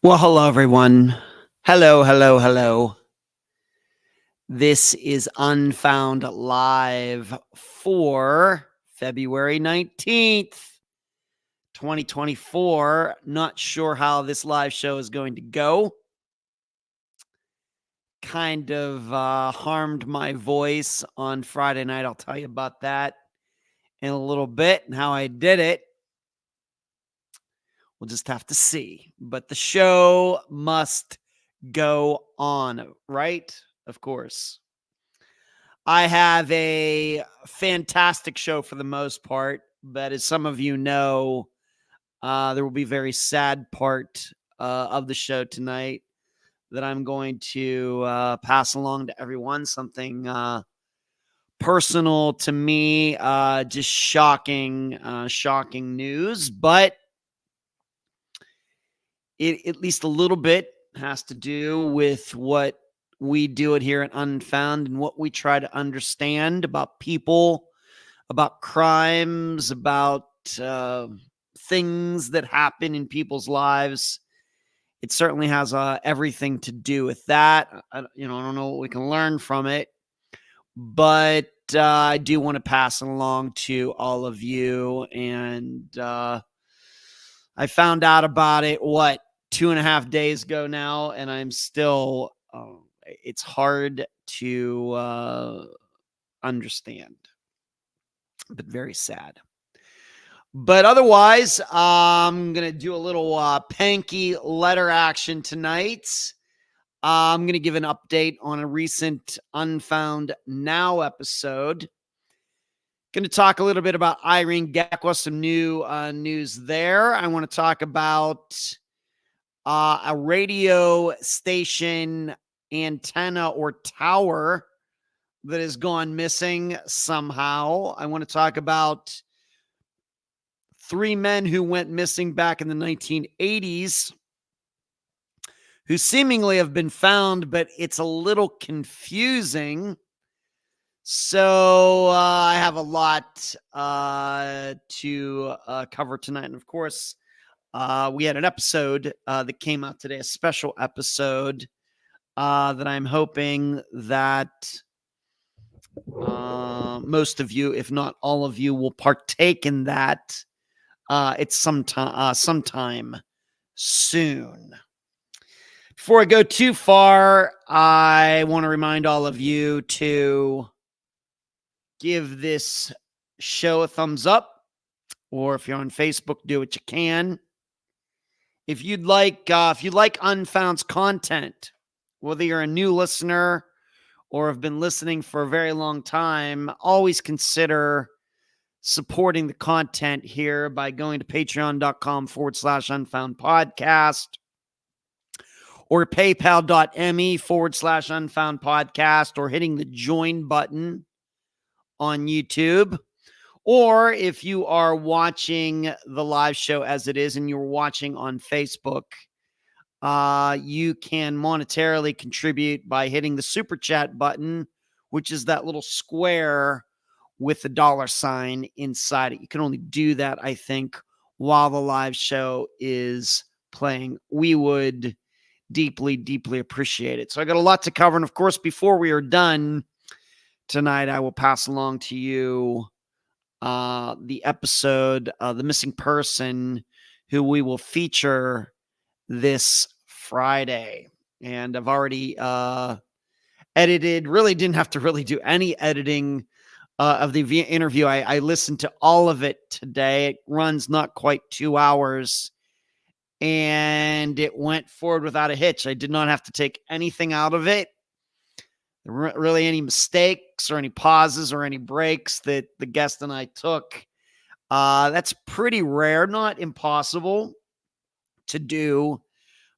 Well, hello, everyone. Hello, hello, hello. This is Unfound Live for February 19th, 2024. Not sure how this live show is going to go. Kind of harmed my voice on Friday night. I'll tell you about that in a little bit and how I did it. We'll just have to see. But the show must go on, right? Of course. I have a fantastic show for the most part, but as some of you know, there will be a very sad part of the show tonight that I'm going to pass along to everyone. Something personal to me, just shocking news, but it at least a little bit has to do with what we do it here at Unfound and what we try to understand about people, about crimes, about things that happen in people's lives. It certainly has everything to do with that. I don't know what we can learn from it, but I do want to pass it along to all of you. And I found out about it, 2.5 days ago now, and I'm still, it's hard to understand, but very sad. But otherwise, I'm going to do a little Panky letter action tonight. I'm going to give an update on a recent Unfound Now episode. Going to talk a little bit about Irene Gakwa, some new news there. I want to talk about a radio station antenna or tower that has gone missing somehow. I want to talk about 3 men who went missing back in the 1980s who seemingly have been found, but it's a little confusing. So I have a lot to cover tonight. And of course, we had an episode that came out today, a special episode that I'm hoping that most of you, if not all of you, will partake in that. It's sometime soon. Before I go too far, I want to remind all of you to give this show a thumbs up, or if you're on Facebook, do what you can. If you'd like Unfound's content, whether you're a new listener or have been listening for a very long time, always consider supporting the content here by going to patreon.com/unfound podcast or paypal.me/unfound podcast or hitting the join button on YouTube. Or if you are watching the live show as it is and you're watching on Facebook, you can monetarily contribute by hitting the super chat button, which is that little square with the $sign inside it. You can only do that, I think, while the live show is playing. We would deeply, deeply appreciate it. So I got a lot to cover. And of course, before we are done tonight, I will pass along to you the episode, The Missing Person, who we will feature this Friday. And I've already edited, really didn't have to really do any editing of the interview. I listened to all of it today. It runs not quite 2 hours, and it went forward without a hitch. I did not have to take anything out of it. There weren't really any mistakes or any pauses or any breaks that the guest and I took. That's pretty rare, not impossible to do,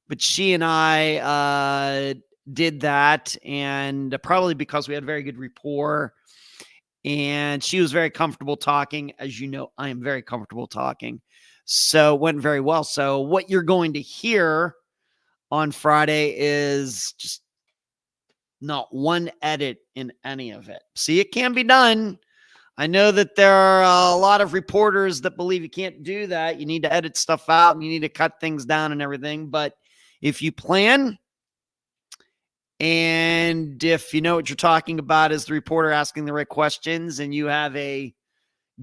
but she and I did that, and probably because we had very good rapport, and she was very comfortable talking. As you know, I am very comfortable talking. So it went very well. So what you're going to hear on Friday is just not one edit in any of it. See, it can be done. I know that there are a lot of reporters that believe you can't do that. You need to edit stuff out and you need to cut things down and everything. But if you plan, and if you know what you're talking about as the reporter asking the right questions, and you have a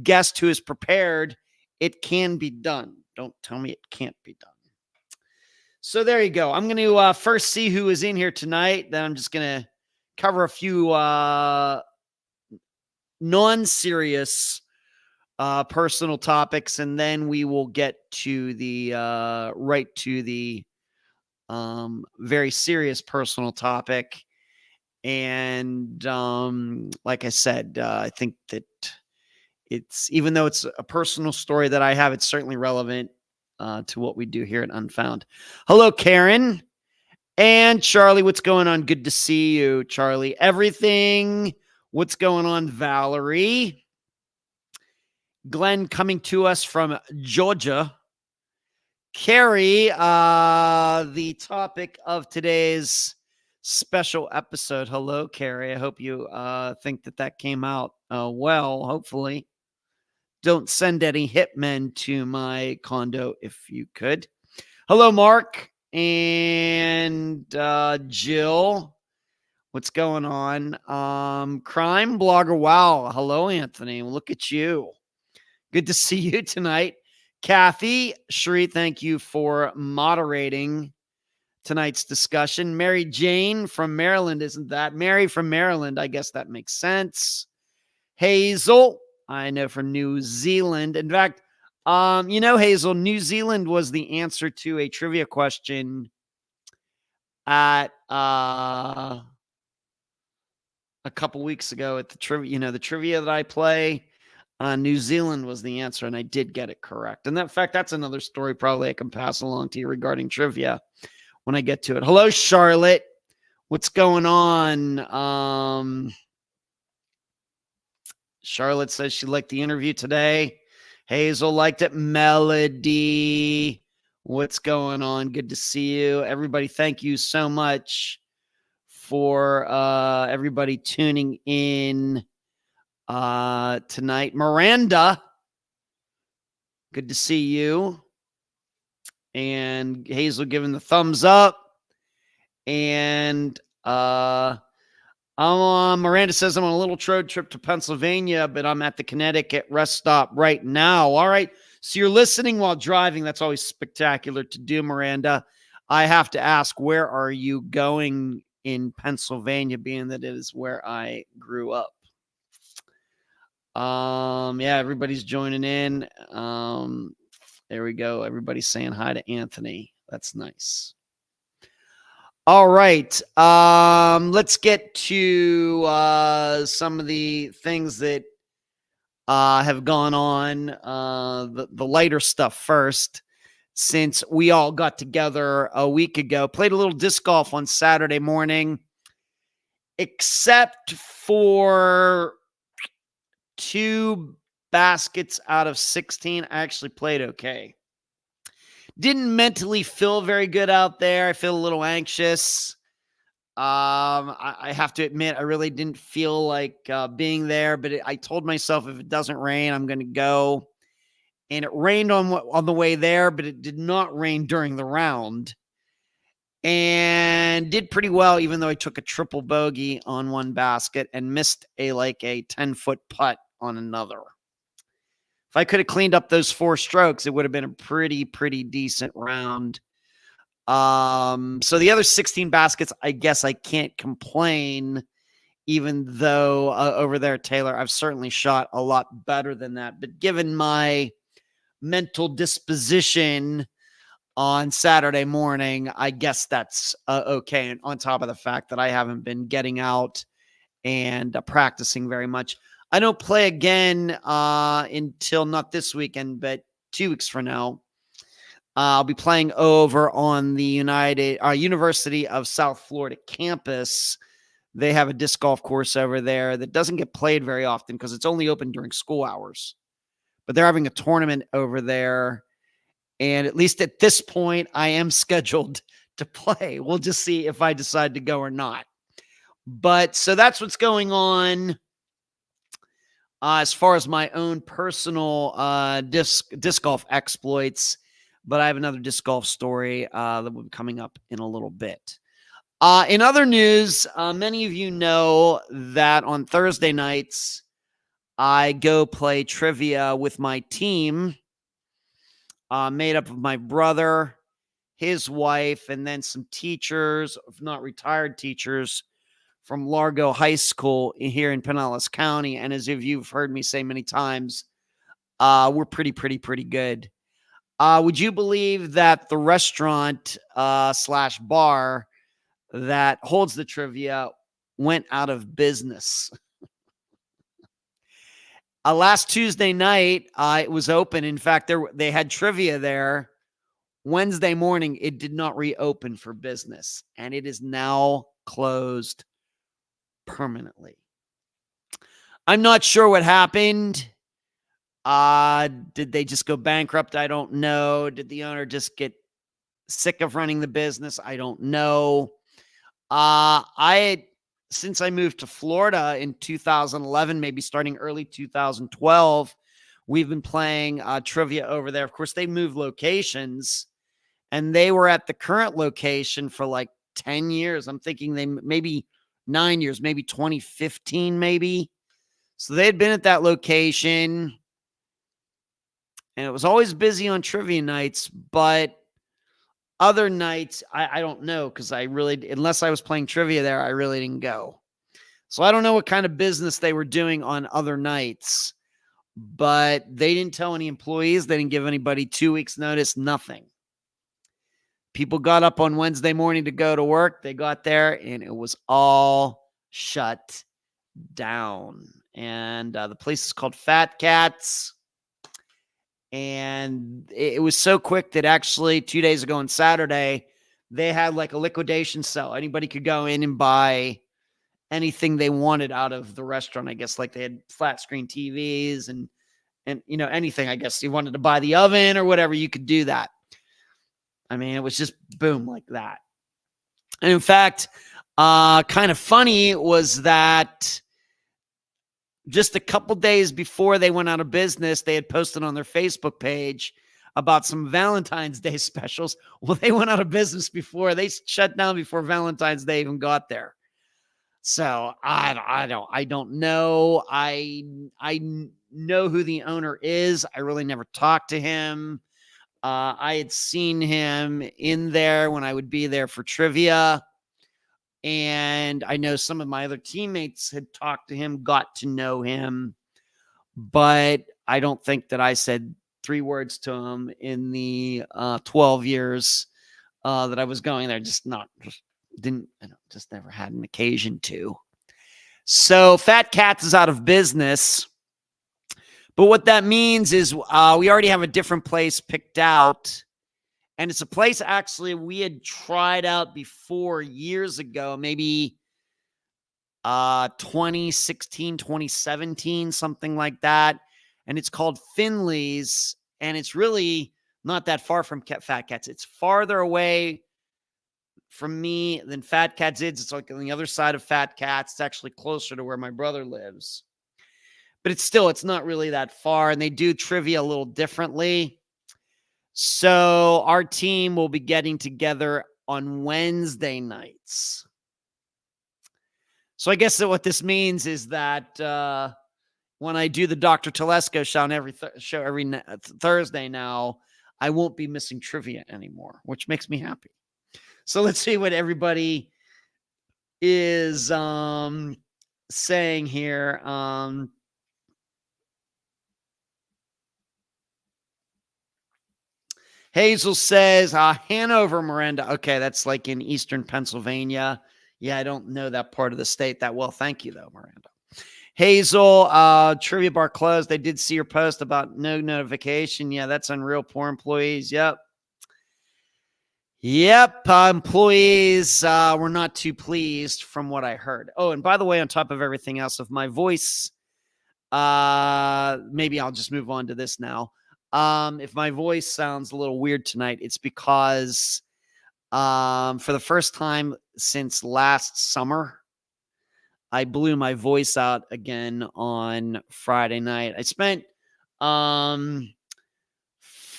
guest who is prepared, it can be done. Don't tell me it can't be done. So there you go. I'm going to first see who is in here tonight. Then I'm just going to cover a few non-serious personal topics, and then we will get to the right to the very serious personal topic. And like I said, I think that it's, even though it's a personal story that I have, it's certainly relevant to what we do here at Unfound. Hello, Karen and Charlie. What's going on? Good to see you, Charlie. Everything. What's going on, Valerie? Glenn coming to us from Georgia. Carrie, the topic of today's special episode. Hello, Carrie. I hope you think that came out well, hopefully. Don't send any hitmen to my condo if you could. Hello, Mark and Jill. What's going on? Crime blogger. Wow. Hello, Anthony. Look at you. Good to see you tonight. Kathy, Sheree, thank you for moderating tonight's discussion. Mary Jane from Maryland, isn't that? Mary from Maryland, I guess that makes sense. Hazel, I know, from New Zealand. In fact, Hazel, New Zealand was the answer to a trivia question at a couple weeks ago at the trivia. The trivia that I play. New Zealand was the answer, and I did get it correct. And in fact, that's another story probably I can pass along to you regarding trivia when I get to it. Hello, Charlotte. What's going on? Charlotte says she liked the interview today. Hazel liked it. Melody, what's going on? Good to see you. Everybody, thank you so much for everybody tuning in tonight. Miranda, good to see you. And Hazel giving the thumbs up. And Miranda says, I'm on a little road trip to Pennsylvania, but I'm at the Connecticut rest stop right now. All right. So you're listening while driving. That's always spectacular to do, Miranda. I have to ask, where are you going in Pennsylvania, being that it is where I grew up? Yeah, everybody's joining in. There we go. Everybody's saying hi to Anthony. That's nice. All right. Let's get to some of the things that have gone on, the lighter stuff first, since we all got together a week ago. Played a little disc golf on Saturday morning, except for 2 baskets out of 16. I actually played okay. Didn't mentally feel very good out there. I feel a little anxious. I have to admit, I really didn't feel like being there, but I told myself if it doesn't rain, I'm going to go. And it rained on the way there, but it did not rain during the round. And did pretty well, even though I took a triple bogey on one basket and missed a 10-foot putt on another. If I could have cleaned up those 4 strokes, it would have been a pretty decent round. So the other 16 baskets, I guess I can't complain, even though over there, Taylor, I've certainly shot a lot better than that. But given my mental disposition on Saturday morning, I guess that's okay. And on top of the fact that I haven't been getting out and practicing very much. I don't play again until not this weekend, but 2 weeks from now. I'll be playing over on the University of South Florida campus. They have a disc golf course over there that doesn't get played very often because it's only open during school hours. But they're having a tournament over there. And at least at this point, I am scheduled to play. We'll just see if I decide to go or not. But so that's what's going on. As far as my own personal disc golf exploits. but I have another disc golf story that will be coming up in a little bit. In other news, many of you know that on Thursday nights, I go play trivia with my team, made up of my brother, his wife, and then some teachers, if not retired teachers, from Largo High School here in Pinellas County. And as if you've heard me say many times, we're pretty good. Would you believe that the restaurant slash bar that holds the trivia went out of business? Last Tuesday night, it was open. In fact, they had trivia there. Wednesday morning, it did not reopen for business, and it is now closed permanently. I'm not sure what happened. Did they just go bankrupt? I don't know. Did the owner just get sick of running the business? I don't know. Since I moved to Florida in 2011, maybe starting early 2012, we've been playing trivia over there. Of course, they moved locations, and they were at the current location for like 10 years. I'm thinking they maybe 9 years, maybe 2015, maybe. So they had been at that location, and it was always busy on trivia nights, but other nights, I don't know, because unless I was playing trivia there, I really didn't go. So I don't know what kind of business they were doing on other nights, but they didn't tell any employees. They didn't give anybody 2 weeks notice, nothing. People got up on Wednesday morning to go to work. They got there, and it was all shut down. And the place is called Fat Cats. And it was so quick that actually 2 days ago on Saturday, they had like a liquidation sale. Anybody could go in and buy anything they wanted out of the restaurant. I guess like they had flat screen TVs and anything. I guess you wanted to buy the oven or whatever, you could do that. I mean, it was just boom like that. And in fact, kind of funny was that just a couple days before they went out of business, they had posted on their Facebook page about some Valentine's Day specials. Well, they went out of business before. They shut down before Valentine's Day even got there. So I don't know. I know who the owner is. I really never talked to him. I had seen him in there when I would be there for trivia. And I know some of my other teammates had talked to him, got to know him, but I don't think that I said 3 words to him in the 12 years that I was going there. Just never had an occasion to. So Fat Cats is out of business. But what that means is we already have a different place picked out. And it's a place actually we had tried out before years ago, maybe 2016, 2017, something like that. And it's called Finley's. And it's really not that far from Fat Cats. It's farther away from me than Fat Cats is. It's like on the other side of Fat Cats. It's actually closer to where my brother lives. But it's not really that far. And they do trivia a little differently. So our team will be getting together on Wednesday nights. So I guess that what this means is that when I do the Dr. Telesco show on every Thursday now, I won't be missing trivia anymore, which makes me happy. So let's see what everybody is saying here. Hazel says, Hanover, Miranda. Okay, that's like in eastern Pennsylvania. Yeah, I don't know that part of the state that well. Thank you, though, Miranda. Hazel, trivia bar closed. They did see your post about no notification. Yeah, that's unreal. Poor employees. Yep. Employees were not too pleased from what I heard. Oh, and by the way, on top of everything else, if my voice, maybe I'll just move on to this now. If my voice sounds a little weird tonight, it's because for the first time since last summer, I blew my voice out again on Friday night. I spent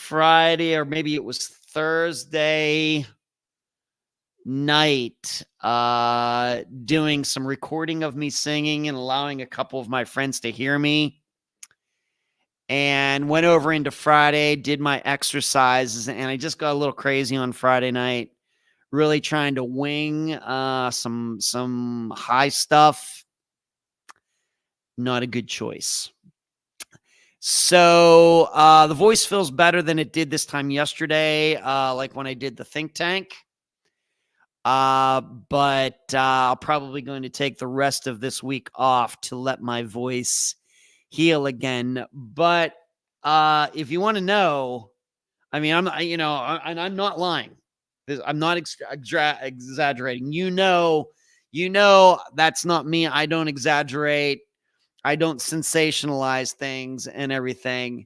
Friday, or maybe it was Thursday night, doing some recording of me singing and allowing a couple of my friends to hear me. And went over into Friday, did my exercises, and I just got a little crazy on Friday night, really trying to wing some high stuff. Not a good choice. So the voice feels better than it did this time yesterday, like when I did the think tank. But I'm probably going to take the rest of this week off to let my voice heal again. But if you want to know, I mean, I'm not lying. I'm not exaggerating. You know, that's not me. I don't exaggerate. I don't sensationalize things and everything.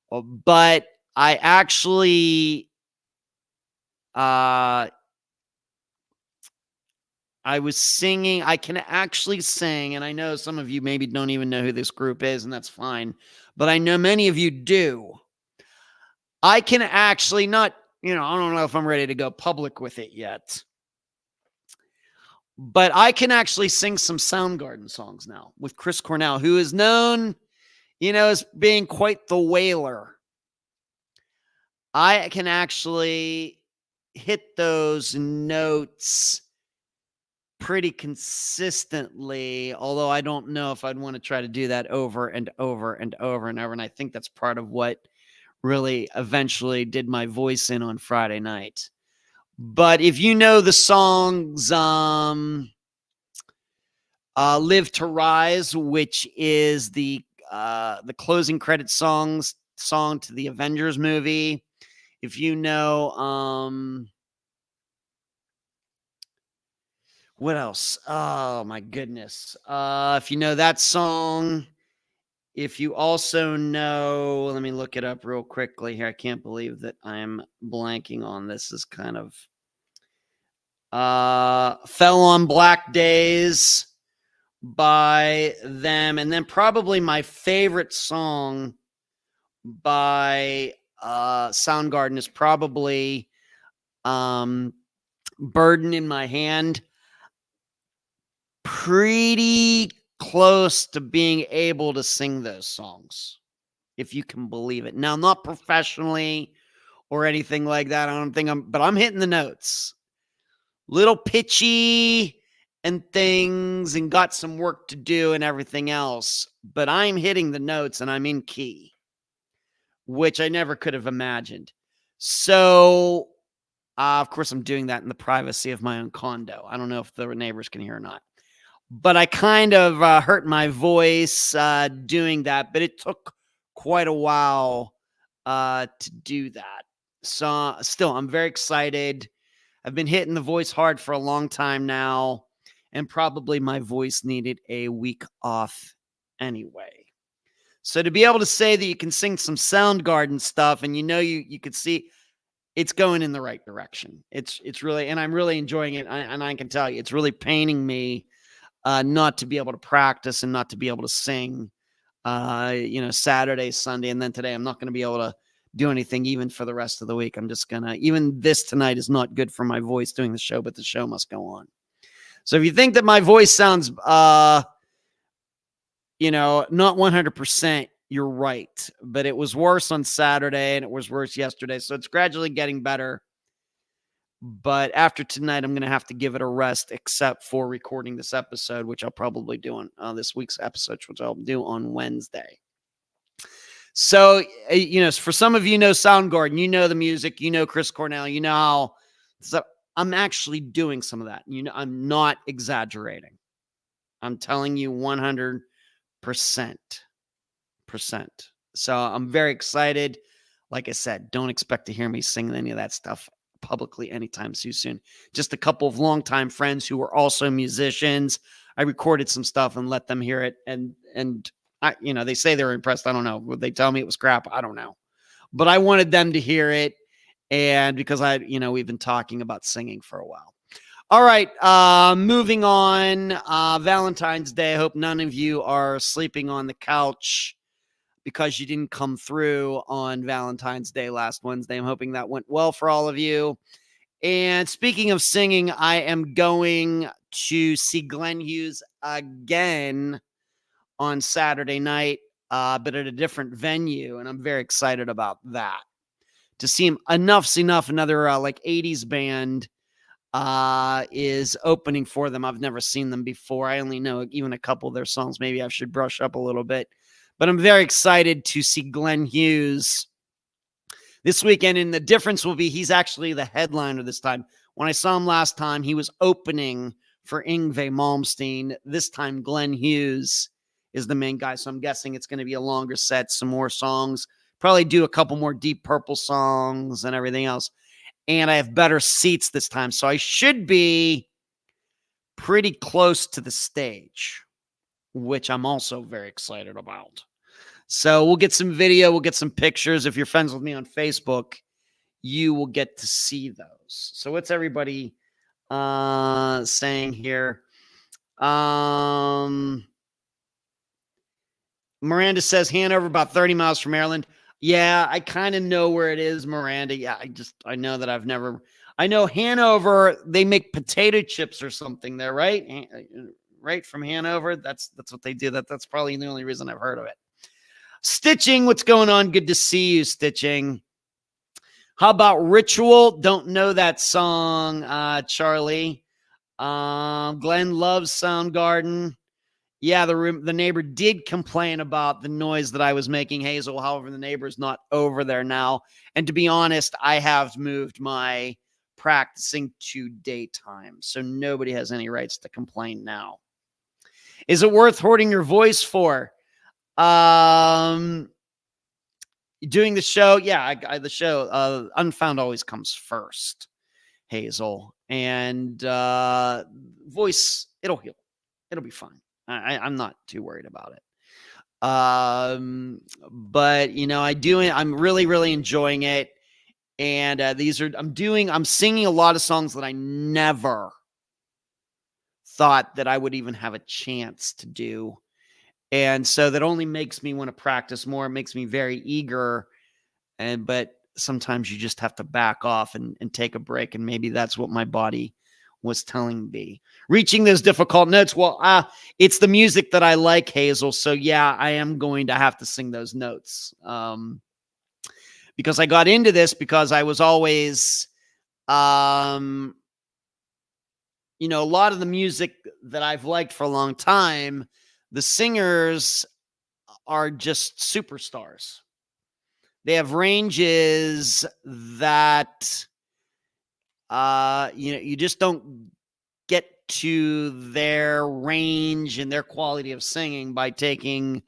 But I actually, I was singing. I can actually sing, and I know some of you maybe don't even know who this group is, and that's fine. But I know many of you do. I can actually not, I don't know if I'm ready to go public with it yet. But I can actually sing some Soundgarden songs now with Chris Cornell, who is known, as being quite the wailer. I can actually hit those notes pretty consistently, although I don't know if I'd want to try to do that over and over and over and over. And I think that's part of what really eventually did my voice in on Friday night. But if you know the songs, Live to Rise, which is the closing credit song to the Avengers movie. If you know, what else? Oh my goodness. If you know that song, if you also know, let me look it up real quickly here. I can't believe that I'm blanking on this. Is kind of Fell on Black Days by them. And then probably my favorite song by Soundgarden is probably Burden in My Hand. Pretty close to being able to sing those songs, if you can believe it. Now, not professionally or anything like that. I don't think but I'm hitting the notes. Little pitchy and things, and got some work to do and everything else. But I'm hitting the notes and I'm in key, which I never could have imagined. So, of course, I'm doing that in the privacy of my own condo. I don't know if the neighbors can hear or not. But I kind of hurt my voice doing that. But it took quite a while to do that. So still, I'm very excited. I've been hitting the voice hard for a long time now. And probably my voice needed a week off anyway. So to be able to say that you can sing some Soundgarden stuff, and you could see it's going in the right direction. It's really, and I'm really enjoying it. And I can tell you, it's really paining me not to be able to practice and not to be able to sing, Saturday, Sunday. And then today I'm not going to be able to do anything even for the rest of the week. I'm just going to, even this tonight is not good for my voice doing the show, but the show must go on. So if you think that my voice sounds, not 100%, you're right. But it was worse on Saturday and it was worse yesterday. So it's gradually getting better. But after tonight, I'm going to have to give it a rest, except for recording this episode, which I'll probably do on this week's episode, which I'll do on Wednesday. So, for some of you know Soundgarden, you know the music, you know Chris Cornell, you know how. So I'm actually doing some of that. I'm not exaggerating. I'm telling you 100%. So I'm very excited. Like I said, don't expect to hear me sing any of that stuff publicly anytime too soon. Just a couple of longtime friends who were also musicians. I recorded some stuff and let them hear it. And I, they say they're impressed. I don't know. Would they tell me it was crap? I don't know. But I wanted them to hear it. And because we've been talking about singing for a while. All right. Moving on. Valentine's Day. I hope none of you are sleeping on the couch because you didn't come through on Valentine's Day last Wednesday. I'm hoping that went well for all of you. And speaking of singing, I am going to see Glenn Hughes again on Saturday night, but at a different venue. And I'm very excited about that. To see him, Enough's Enough, another like 80s band, is opening for them. I've never seen them before. I only know even a couple of their songs. Maybe I should brush up a little bit. But I'm very excited to see Glenn Hughes this weekend. And the difference will be he's actually the headliner this time. When I saw him last time, he was opening for Yngwie Malmsteen. This time, Glenn Hughes is the main guy. So I'm guessing it's going to be a longer set, some more songs, probably do a couple more Deep Purple songs and everything else. And I have better seats this time. So I should be pretty close to the stage, which I'm also very excited about. So we'll get some video, we'll get some pictures. If you're friends with me on Facebook, you will get to see those. So what's everybody saying here? Miranda says Hanover, about 30 miles from Maryland. Yeah, I kind of know where it is, Miranda. Yeah, I know that I know Hanover, they make potato chips or something there, right? Right, from Hanover. That's what they do. That's probably the only reason I've heard of it. Stitching, what's going on? Good to see you, Stitching. How about Ritual? Don't know that song, Charlie. Glenn loves Soundgarden. Yeah, the neighbor did complain about the noise that I was making, Hazel. However, the neighbor's not over there now. And to be honest, I have moved my practicing to daytime, so nobody has any rights to complain now. Is it worth hoarding your voice for? Doing the show? Yeah, the show. Unfound always comes first, Hazel. And voice, it'll heal. It'll be fine. I'm not too worried about it. But I'm really, really enjoying it. And I'm singing a lot of songs that I never thought that I would even have a chance to do. And so that only makes me want to practice more. It makes me very eager. But sometimes you just have to back off and take a break. And maybe that's what my body was telling me. Reaching those difficult notes. Well, it's the music that I like, Hazel. So yeah, I am going to have to sing those notes. Because I got into this because I was always, a lot of the music that I've liked for a long time, the singers are just superstars. They have ranges that, you just don't get to their range and their quality of singing by taking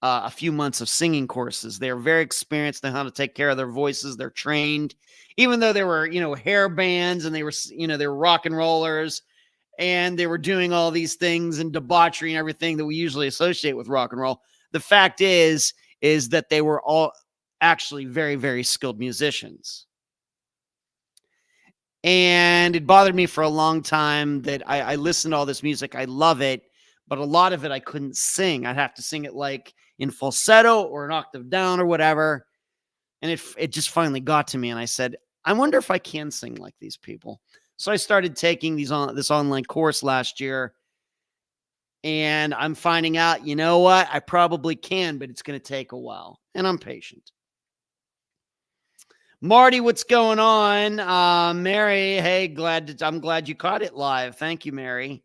a few months of singing courses. They're very experienced in how to take care of their voices. They're trained, even though they were, hair bands and they were, they were rock and rollers and they were doing all these things and debauchery and everything that we usually associate with rock and roll. The fact is that they were all actually very, very skilled musicians. And it bothered me for a long time that I listened to all this music. I love it, but a lot of it I couldn't sing. I'd have to sing it like in falsetto or an octave down or whatever. And it just finally got to me. And I said, I wonder if I can sing like these people. So I started taking this online course last year. And I'm finding out, you know what? I probably can, but it's going to take a while. And I'm patient. Marty, what's going on? Mary, hey, I'm glad you caught it live. Thank you, Mary.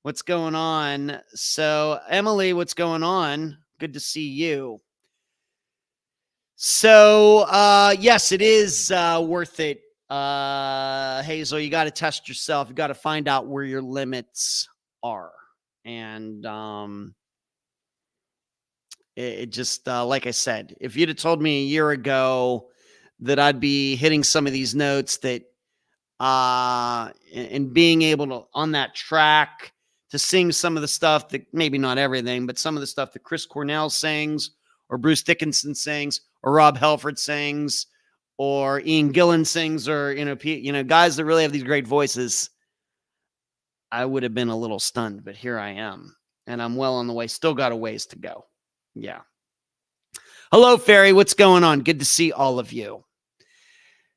What's going on? So, Emily, what's going on? Good to see you. So, yes, it is worth it. Hazel, you got to test yourself. You got to find out where your limits are. And it just, like I said, if you'd have told me a year ago that I'd be hitting some of these notes that, and being able to, on that track, to sing some of the stuff that, maybe not everything, but some of the stuff that Chris Cornell sings, or Bruce Dickinson sings, or Rob Halford sings, or Ian Gillan sings, or, guys that really have these great voices, I would have been a little stunned, but here I am, and I'm well on the way. Still got a ways to go. Yeah. Hello, Fairy. What's going on? Good to see all of you.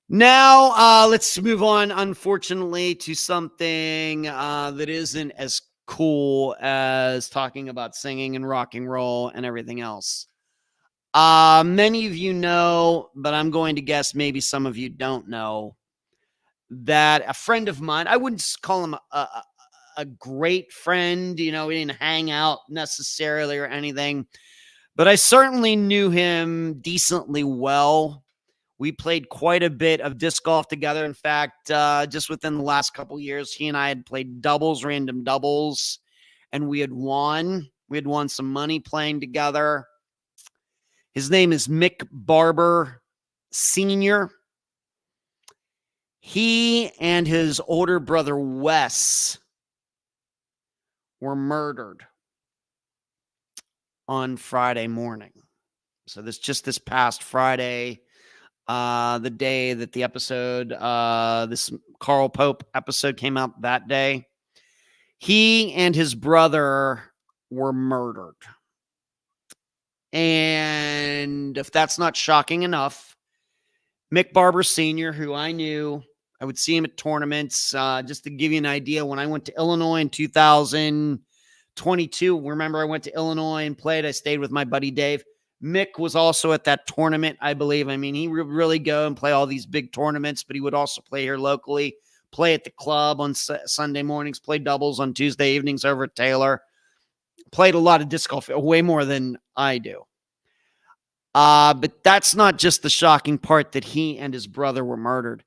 Now, let's move on, unfortunately, to something that isn't as cool as talking about singing and rock and roll and everything else. Many of you know, but I'm going to guess maybe some of you don't know, that a friend of mine, I wouldn't call him a great friend, we didn't hang out necessarily or anything, but I certainly knew him decently well. We played quite a bit of disc golf together. In fact, just within the last couple of years, he and I had played doubles, random doubles, and we had won. We had won some money playing together. His name is Mick Barber Sr. He and his older brother, Wes, were murdered on Friday morning. So this past Friday, the day that the episode, this Carl Pope episode came out that day, he and his brother were murdered. And if that's not shocking enough, Mick Barber Sr., who I knew, I would see him at tournaments. Just to give you an idea, when I went to Illinois in 2022, remember I went to Illinois and played. I stayed with my buddy Dave. Mick was also at that tournament, I believe. I mean, he would really go and play all these big tournaments, but he would also play here locally, play at the club on Sunday mornings, play doubles on Tuesday evenings over at Taylor. Played a lot of disc golf, way more than I do. But that's not just the shocking part that he and his brother were murdered.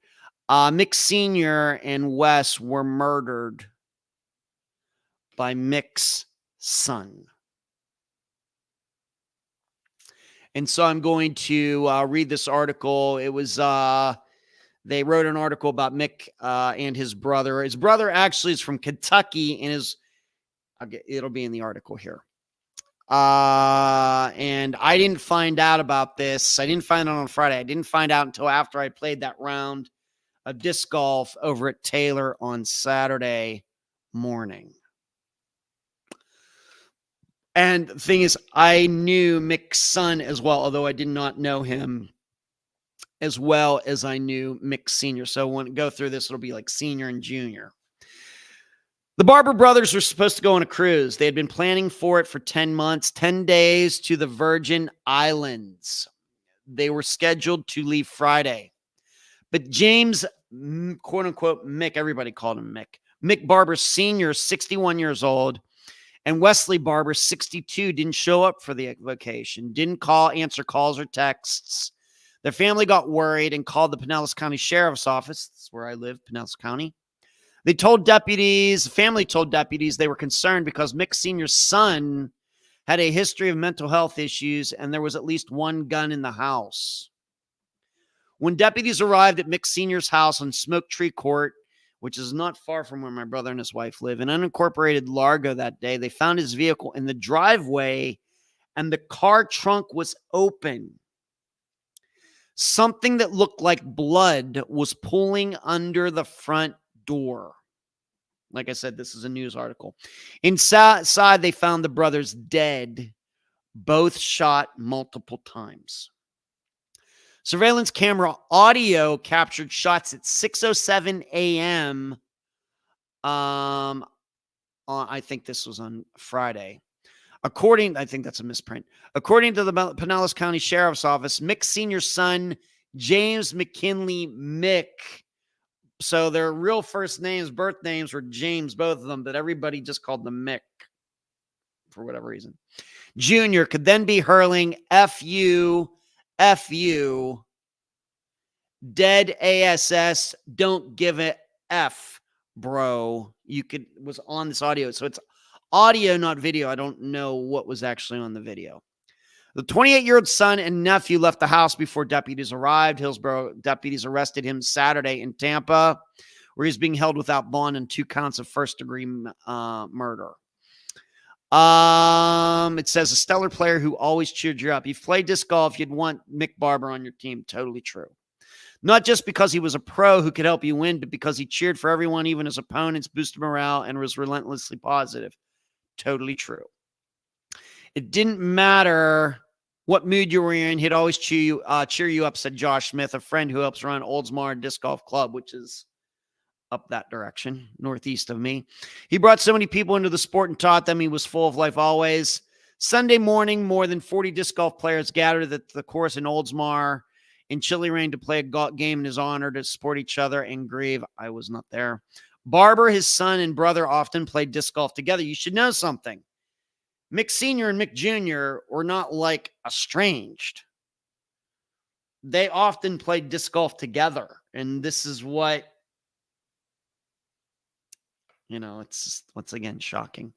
Mick Sr. and Wes were murdered by Mick's son. And so I'm going to read this article. It was, they wrote an article about Mick and his brother. His brother actually is from Kentucky, and it'll be in the article here. And I didn't find out about this. I didn't find out on Friday. I didn't find out until after I played that round of disc golf over at Taylor on Saturday morning. And the thing is, I knew Mick's son as well, although I did not know him as well as I knew Mick Sr. So when I go through this, it'll be like senior and junior. The Barber brothers were supposed to go on a cruise. They had been planning for it for 10 months, 10 days to the Virgin Islands. They were scheduled to leave Friday. But James, quote unquote, Mick, everybody called him Mick Barber Sr., 61 years old, and Wesley Barber, 62, didn't show up for the vacation, didn't answer calls or texts. Their family got worried and called the Pinellas County Sheriff's Office. That's where I live, Pinellas County. The family told deputies they were concerned because Mick Sr.'s son had a history of mental health issues, and there was at least one gun in the house. When deputies arrived at Mick Sr.'s house on Smoke Tree Court, which is not far from where my brother and his wife live, in unincorporated Largo that day, they found his vehicle in the driveway, and the car trunk was open. Something that looked like blood was pulling under the front door. Like I said, this is a news article. Inside, they found the brothers dead, both shot multiple times. Surveillance camera audio captured shots at 6:07 a.m. I think this was on Friday. I think that's a misprint. According to the Pinellas County Sheriff's Office, Mick Sr.'s son, James McKinley Mick, so their real first names, birth names were James, both of them, but everybody just called them Mick for whatever reason. Junior could then be hurling F-U, dead ASS, don't give a F, bro. Was on this audio. So it's audio, not video. I don't know what was actually on the video. The 28-year-old son and nephew left the house before deputies arrived. Hillsborough deputies arrested him Saturday in Tampa, where he's being held without bond on 2 counts of first-degree murder. It says a stellar player who always cheered you up. You've played disc golf, you'd want Mick Barber on your team. Totally true. Not just because he was a pro who could help you win, but because he cheered for everyone, even his opponents, boosted morale, and was relentlessly positive. Totally true. It didn't matter what mood you were in. He'd always cheer you up, said Josh Smith, a friend who helps run Oldsmar Disc Golf Club, which is up that direction, northeast of me. He brought so many people into the sport and taught them. He was full of life always. Sunday morning, more than 40 disc golf players gathered at the course in Oldsmar in chilly rain to play a golf game in his honor, to support each other and grieve. I was not there. Barber, his son, and brother often played disc golf together. You should know something. Mick Sr. and Mick Jr. were not like estranged. They often played disc golf together. And this is what, it's just, once again, shocking.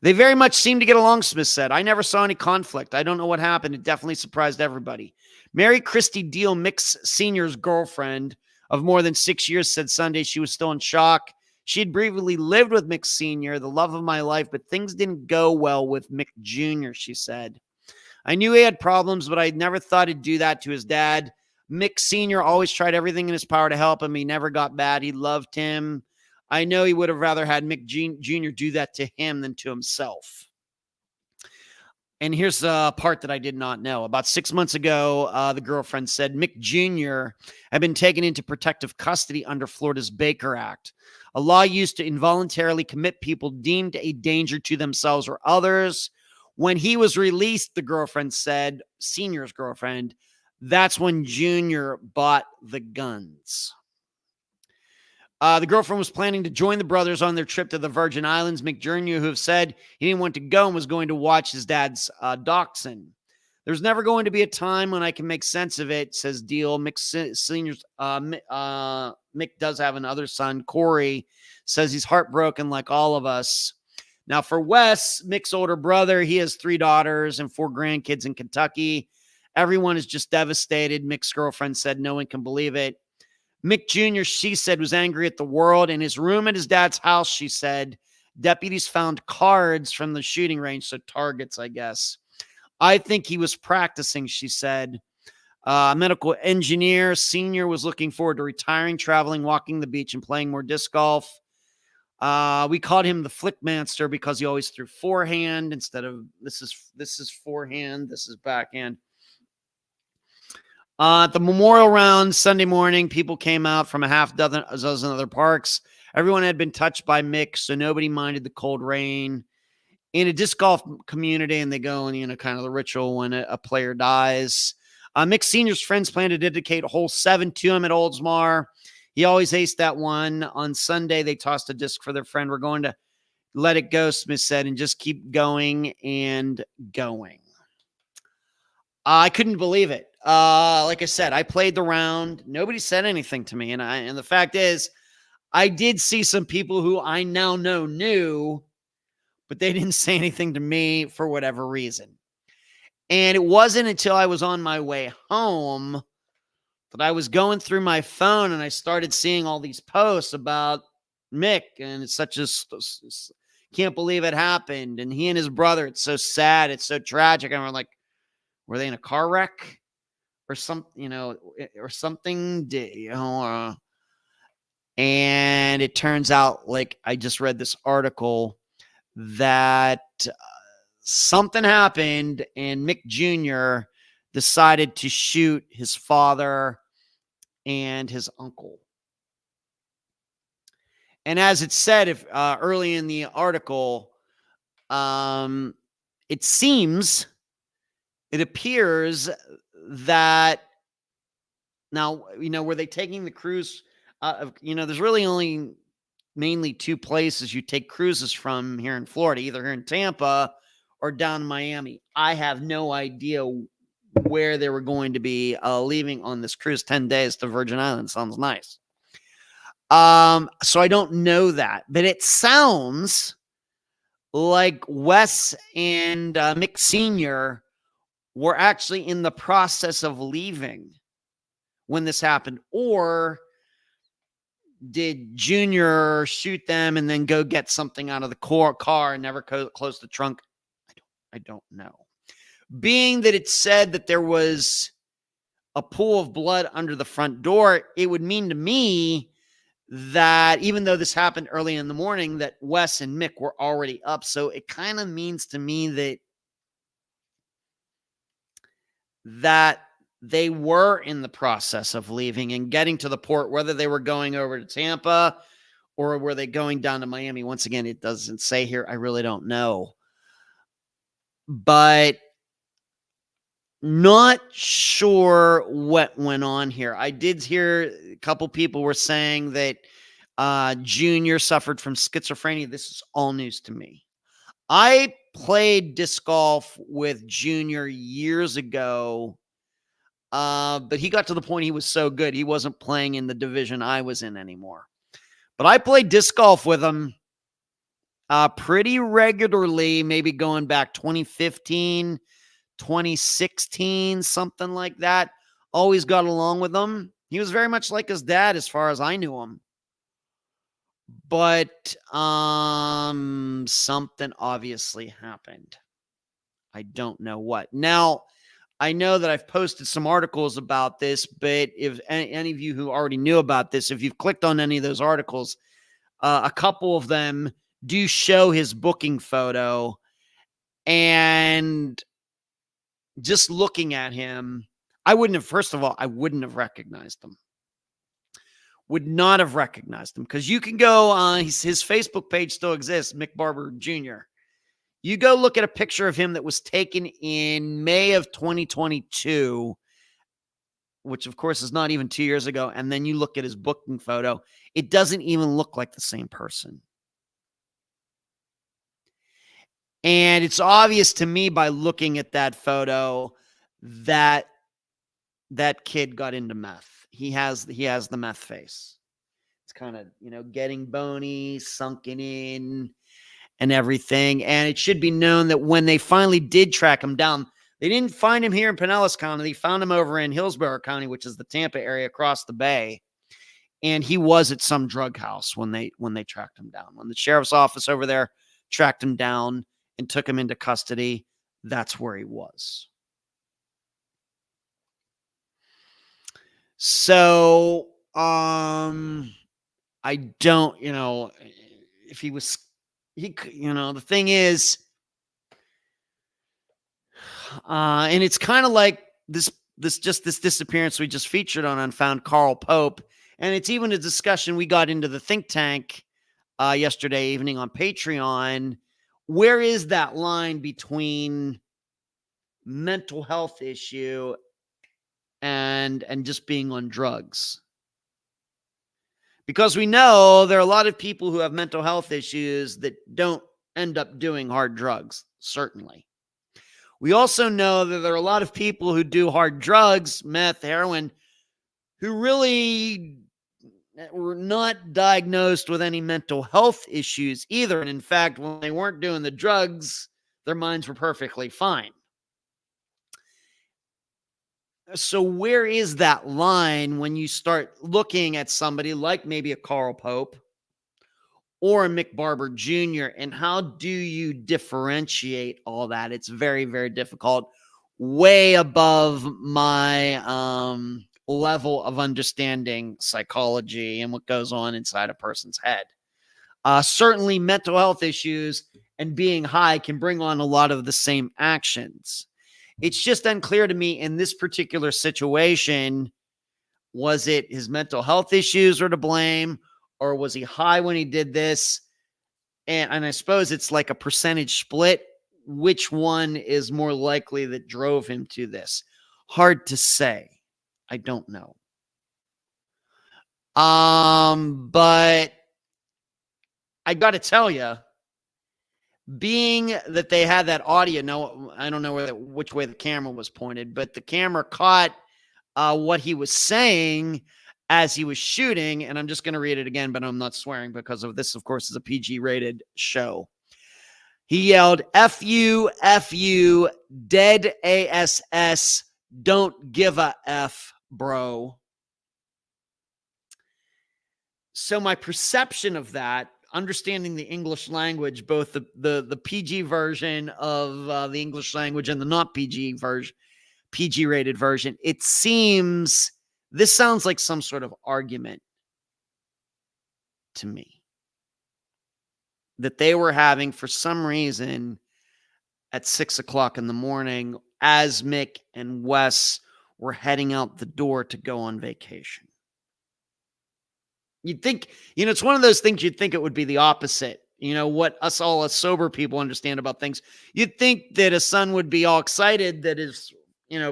They very much seem to get along, Smith said. I never saw any conflict. I don't know what happened. It definitely surprised everybody. Mary Christie Deal, Mick Sr.'s girlfriend of more than 6 years, said Sunday she was still in shock. She had briefly lived with Mick Sr., the love of my life, but things didn't go well with Mick Jr., she said. I knew he had problems, but I never thought he'd do that to his dad. Mick Sr. always tried everything in his power to help him. He never got bad. He loved him. I know he would have rather had Mick Jr. do that to him than to himself. And here's the part that I did not know. About 6 months ago, the girlfriend said Mick Jr. had been taken into protective custody under Florida's Baker Act, a law used to involuntarily commit people deemed a danger to themselves or others. When he was released, the girlfriend said, Senior's girlfriend, that's when Jr. bought the guns. The girlfriend was planning to join the brothers on their trip to the Virgin Islands. Mick Jr., who have said he didn't want to go and was going to watch his dad's dachshund. There's never going to be a time when I can make sense of it, says Deal. Mick Senior's Mick does have another son, Corey, says he's heartbroken like all of us. Now for Wes, Mick's older brother, he has 3 daughters and 4 grandkids in Kentucky. Everyone is just devastated. Mick's girlfriend said no one can believe it. Mick Jr., she said, was angry at the world. In his room at his dad's house, she said, deputies found cards from the shooting range, so targets, I guess. I think he was practicing, she said. Medical engineer, Senior, was looking forward to retiring, traveling, walking the beach, and playing more disc golf. We called him the Flickmaster because he always threw forehand instead of this is forehand, this is backhand. At the memorial round Sunday morning, people came out from a dozen other parks. Everyone had been touched by Mick, so nobody minded the cold rain. In a disc golf community, and they go and, kind of the ritual when a player dies. Mick Sr.'s friends plan to dedicate hole 7 to him at Oldsmar. He always aced that one. On Sunday, they tossed a disc for their friend. We're going to let it go, Smith said, and just keep going and going. I couldn't believe it. Like I said, I played the round. Nobody said anything to me. And the fact is, I did see some people who I now know knew, but they didn't say anything to me for whatever reason. And it wasn't until I was on my way home that I was going through my phone and I started seeing all these posts about Mick, and it's such a can't believe it happened. And he and his brother, it's so sad. It's so tragic. And we're like, were they in a car wreck or something, or something, and it turns out, like I just read this article, that something happened and Mick Jr. decided to shoot his father and his uncle. And as it said, if early in the article, it appears that now, were they taking the cruise? There's really only mainly 2 places you take cruises from here in Florida, either here in Tampa or down in Miami. I have no idea where they were going to be leaving on this cruise. 10 days to Virgin Islands sounds nice. So I don't know that, but it sounds like Wes and Mick Sr. were actually in the process of leaving when this happened. Or did Junior shoot them and then go get something out of the car and never close the trunk? I don't know. Being that it said that there was a pool of blood under the front door, it would mean to me that even though this happened early in the morning, that Wes and Mick were already up. So it kind of means to me that that they were in the process of leaving and getting to the port, whether they were going over to Tampa or were they going down to Miami. Once again, it doesn't say here. I really don't know. But not sure what went on here. I did hear a couple people were saying that Junior suffered from schizophrenia. This is all news to me. I played disc golf with Junior years ago, but he got to the point he was so good, he wasn't playing in the division I was in anymore. But I played disc golf with him pretty regularly, maybe going back 2015, 2016, something like that. Always got along with him. He was very much like his dad as far as I knew him. But something obviously happened. I don't know what. Now, I know that I've posted some articles about this, but if any of you who already knew about this, if you've clicked on any of those articles, a couple of them do show his booking photo. And just looking at him, I wouldn't have, first of all, I wouldn't have recognized him. Would not have recognized him, because you can go on his Facebook page still exists, Mick Barber Jr. You go look at a picture of him that was taken in May of 2022, which of course is not even 2 years ago, and then you look at his booking photo, it doesn't even look like the same person. And it's obvious to me by looking at that photo that that kid got into meth. He has the meth face. It's kind of, getting bony, sunken in and everything. And it should be known that when they finally did track him down, they didn't find him here in Pinellas County. They found him over in Hillsborough County, which is the Tampa area across the bay. And he was at some drug house when they tracked him down. When the sheriff's office over there tracked him down and took him into custody, that's where he was. So, I don't, if he was, the thing is, and it's kind of like this disappearance we just featured on Unfound, Carl Pope. And it's even a discussion we got into the think tank yesterday evening on Patreon. Where is that line between mental health issue and just being on drugs? Because we know there are a lot of people who have mental health issues that don't end up doing hard drugs, certainly. We also know that there are a lot of people who do hard drugs, meth, heroin, who really were not diagnosed with any mental health issues either. And in fact, when they weren't doing the drugs, their minds were perfectly fine. So where is that line when you start looking at somebody like maybe a Carl Pope or a Mick Barber Jr., and how do you differentiate all that? It's very, very difficult. Way above my level of understanding psychology and what goes on inside a person's head. Certainly mental health issues and being high can bring on a lot of the same actions. It's just unclear to me in this particular situation, was it his mental health issues were to blame, or was he high when he did this? And I suppose it's like a percentage split. Which one is more likely that drove him to this? Hard to say. I don't know. But I got to tell you, being that they had that audio, no, I don't know which way the camera was pointed, but the camera caught what he was saying as he was shooting. And I'm just going to read it again, but I'm not swearing because of this, of course, is a PG rated show. He yelled, "F you, dead ASS, don't give a F, bro." So my perception of that, understanding the English language, both the PG version of the English language and the not PG version, PG rated version, it seems this sounds like some sort of argument to me that they were having for some reason at 6 o'clock in the morning as Mick and Wes were heading out the door to go on vacation. You'd think, it's one of those things you'd think it would be the opposite. What us sober people understand about things. You'd think that a son would be all excited that his,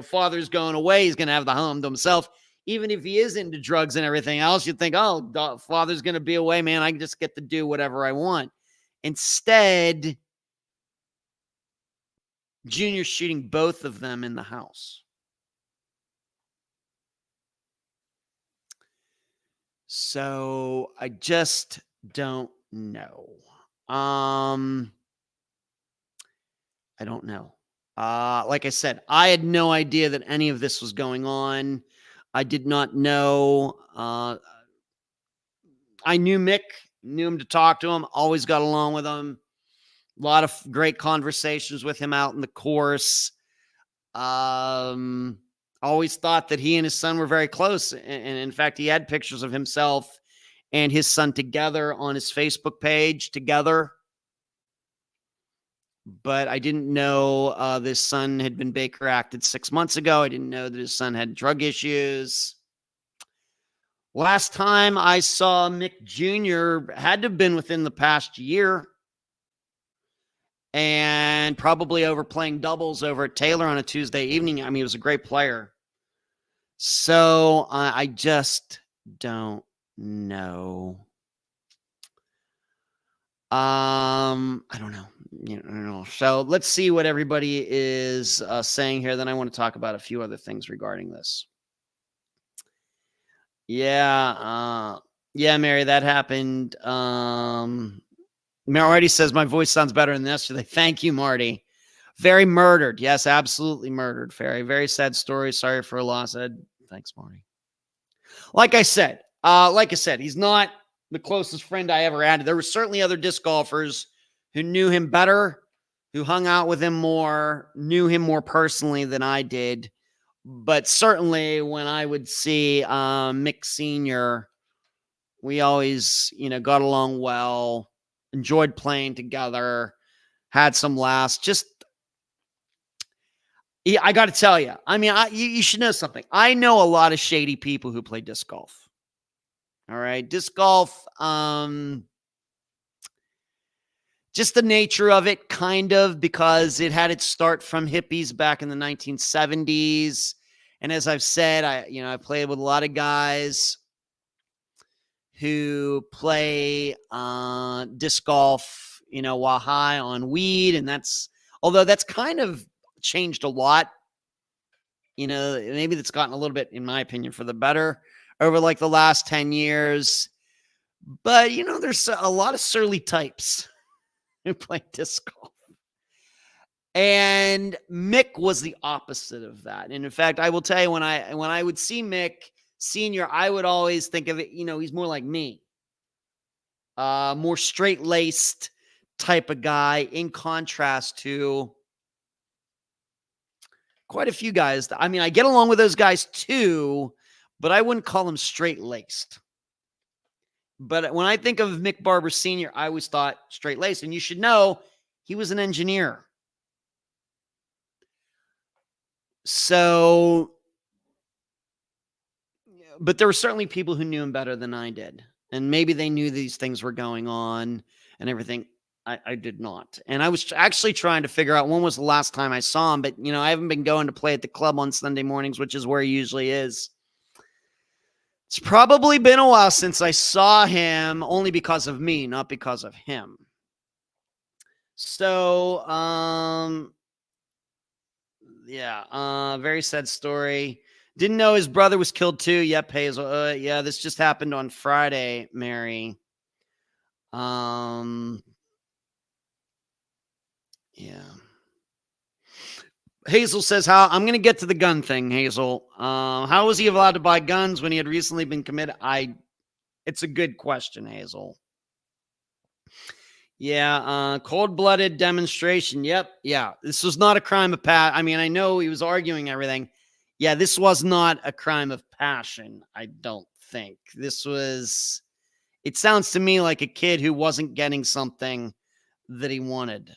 father's going away. He's going to have the home to himself. Even if he is into drugs and everything else, you'd think, oh, father's going to be away, man. I can just get to do whatever I want. Instead, Junior's shooting both of them in the house. So I just don't know. I don't know. Like I said, I had no idea that any of this was going on. I did not know. I knew Mick, knew him to talk to him, always got along with him. A lot of great conversations with him out in the course. Always thought that he and his son were very close. And in fact, he had pictures of himself and his son together on his Facebook page together. But I didn't know this son had been Baker acted 6 months ago. I didn't know that his son had drug issues. Last time I saw Mick Jr. had to have been within the past year. And probably over playing doubles over at Taylor on a Tuesday evening. I mean, he was a great player. So I just don't know. I don't know. I don't know. So let's see what everybody is saying here. Then I want to talk about a few other things regarding this. Yeah. Yeah, Mary, that happened. Marty says, my voice sounds better than yesterday. Thank you, Marty. Very murdered. Yes, absolutely murdered. Very sad story. Sorry for a loss, Ed. Thanks, Marty. Like I said, he's not the closest friend I ever had. There were certainly other disc golfers who knew him better, who hung out with him more, knew him more personally than I did. But certainly when I would see Mick Sr., we always, got along well. Enjoyed playing together, had some laughs. Just, I got to tell you, I mean, you should know something. I know a lot of shady people who play disc golf. All right. Disc golf, just the nature of it, kind of, because it had its start from hippies back in the 1970s. And as I've said, I played with a lot of guys who play disc golf, while high on weed. And although that's kind of changed a lot, maybe that's gotten a little bit, in my opinion, for the better over like the last 10 years. But, there's a lot of surly types who play disc golf. And Mick was the opposite of that. And in fact, I will tell you, when I would see Mick Sr., I would always think of it, he's more like me. More straight-laced type of guy, in contrast to quite a few guys. I mean, I get along with those guys too, but I wouldn't call them straight-laced. But when I think of Mick Barber Sr., I always thought straight-laced. And you should know, he was an engineer. So, but there were certainly people who knew him better than I did. And maybe they knew these things were going on and everything. I did not. And I was actually trying to figure out when was the last time I saw him. But, I haven't been going to play at the club on Sunday mornings, which is where he usually is. It's probably been a while since I saw him, only because of me, not because of him. So, yeah, very sad story. Didn't know his brother was killed too. Yep, Hazel. Yeah, this just happened on Friday, Mary. Yeah. Hazel says, I'm going to get to the gun thing, Hazel. How was he allowed to buy guns when he had recently been committed? It's a good question, Hazel. Yeah, cold-blooded demonstration. Yep, yeah. This was not a crime of passion. I mean, I know he was arguing everything. Yeah, this was not a crime of passion, I don't think. It sounds to me like a kid who wasn't getting something that he wanted.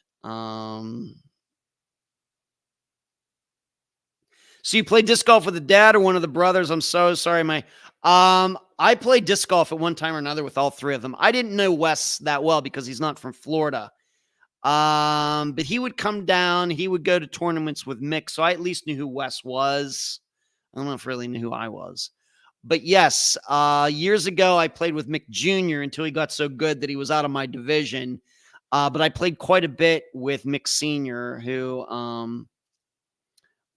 So you played disc golf with a dad or one of the brothers? I'm so sorry. I played disc golf at one time or another with all three of them. I didn't know Wes that well because he's not from Florida. But he would come down, he would go to tournaments with Mick. So I at least knew who Wes was. I don't know if I really knew who I was. But yes, years ago, I played with Mick Jr. until he got so good that he was out of my division. But I played quite a bit with Mick Sr., who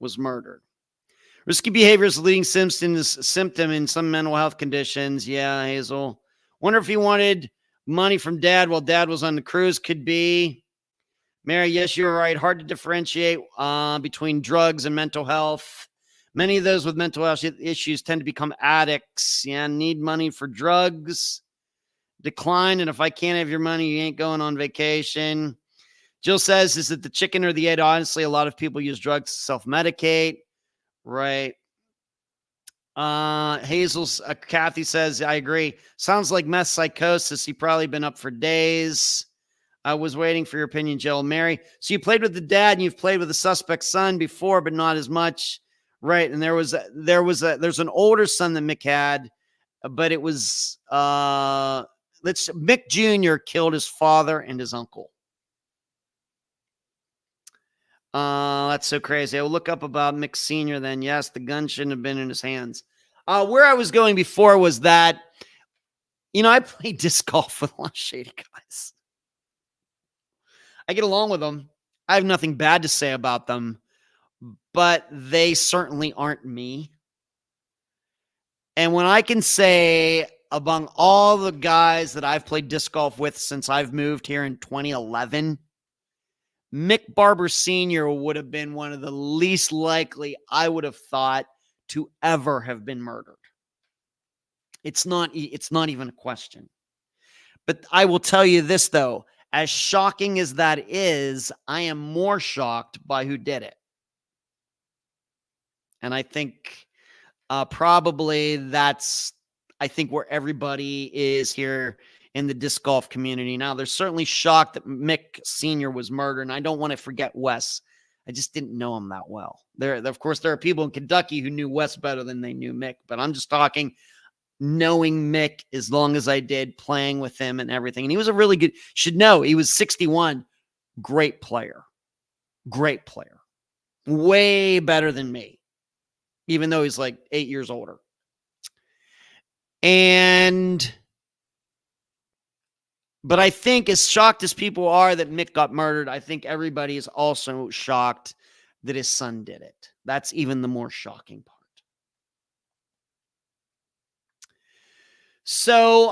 was murdered. Risky behavior is a leading symptom in some mental health conditions. Yeah, Hazel. Wonder if he wanted money from dad while dad was on the cruise. Could be. Mary, yes, you're right. Hard to differentiate between drugs and mental health. Many of those with mental health issues tend to become addicts. Yeah, need money for drugs. Decline, and if I can't have your money, you ain't going on vacation. Jill says, is it the chicken or the egg? Honestly, a lot of people use drugs to self-medicate. Right. Kathy says, I agree. Sounds like meth psychosis. He probably been up for days. I was waiting for your opinion, Jill. Mary, so you played with the dad and you've played with the suspect's son before, but not as much. Right. And there's an older son that Mick had, but it was, Mick Jr. killed his father and his uncle. That's so crazy. I'll look up about Mick Sr. then. Yes, the gun shouldn't have been in his hands. Where I was going before was that, I play disc golf with a lot of shady guys. I get along with them. I have nothing bad to say about them, but they certainly aren't me. And when I can say among all the guys that I've played disc golf with since I've moved here in 2011, Mick Barber Sr. would have been one of the least likely, I would have thought, to ever have been murdered. It's not even a question. But I will tell you this, though. As shocking as that is, I am more shocked by who did it. And I think probably that's, where everybody is here in the disc golf community. Now, they're certainly shocked that Mick Sr. was murdered, and I don't want to forget Wes. I just didn't know him that well. Of course, there are people in Kentucky who knew Wes better than they knew Mick, but I'm just talking knowing Mick as long as I did, playing with him and everything. And he was a really good, should know, he was 61. Great player. Great player. Way better than me, even though he's like 8 years older. But I think as shocked as people are that Mick got murdered, I think everybody is also shocked that his son did it. That's even the more shocking part. So,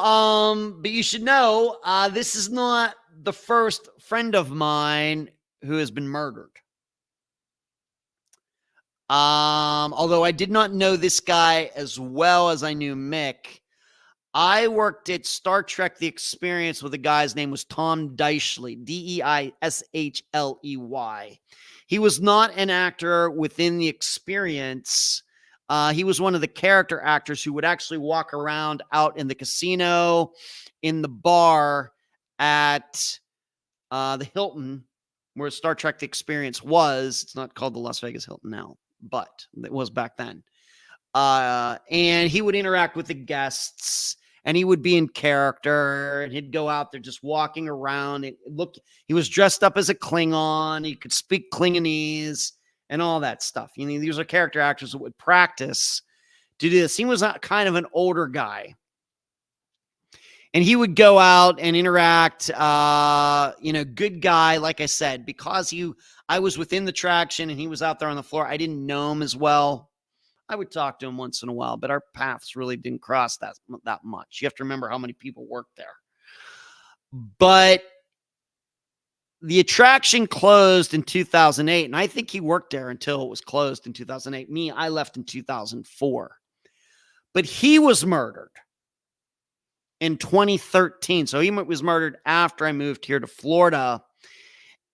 but you should know, this is not the first friend of mine who has been murdered. Although I did not know this guy as well as I knew Mick. I worked at Star Trek The Experience with a guy's name was Tom Deishley, Deishley. He was not an actor within The Experience. He was one of the character actors who would actually walk around out in the casino, in the bar at the Hilton, where Star Trek The Experience was. It's not called the Las Vegas Hilton now, but it was back then. And he would interact with the guests, and he would be in character, and he'd go out there just walking around. He was dressed up as a Klingon. He could speak Klingonese and all that stuff. These are character actors that would practice to do this. He was kind of an older guy. And he would go out and interact, good guy, like I said, because I was within the traction and he was out there on the floor. I didn't know him as well. I would talk to him once in a while, but our paths really didn't cross that much. You have to remember how many people worked there. But the attraction closed in 2008, and I think he worked there until it was closed in 2008. Me, I left in 2004. But he was murdered in 2013. So he was murdered after I moved here to Florida.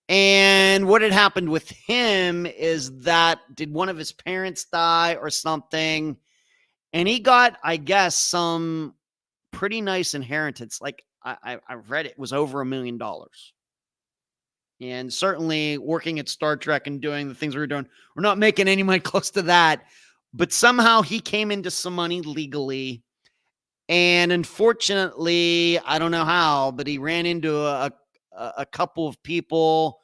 And what had happened with him is that did one of his parents die or something? And he got, I guess, some pretty nice inheritance. Like I read it was over $1 million. And certainly working at Star Trek and doing the things we were doing, we're not making any money close to that. But somehow he came into some money legally. And unfortunately, I don't know how, but he ran into a couple of people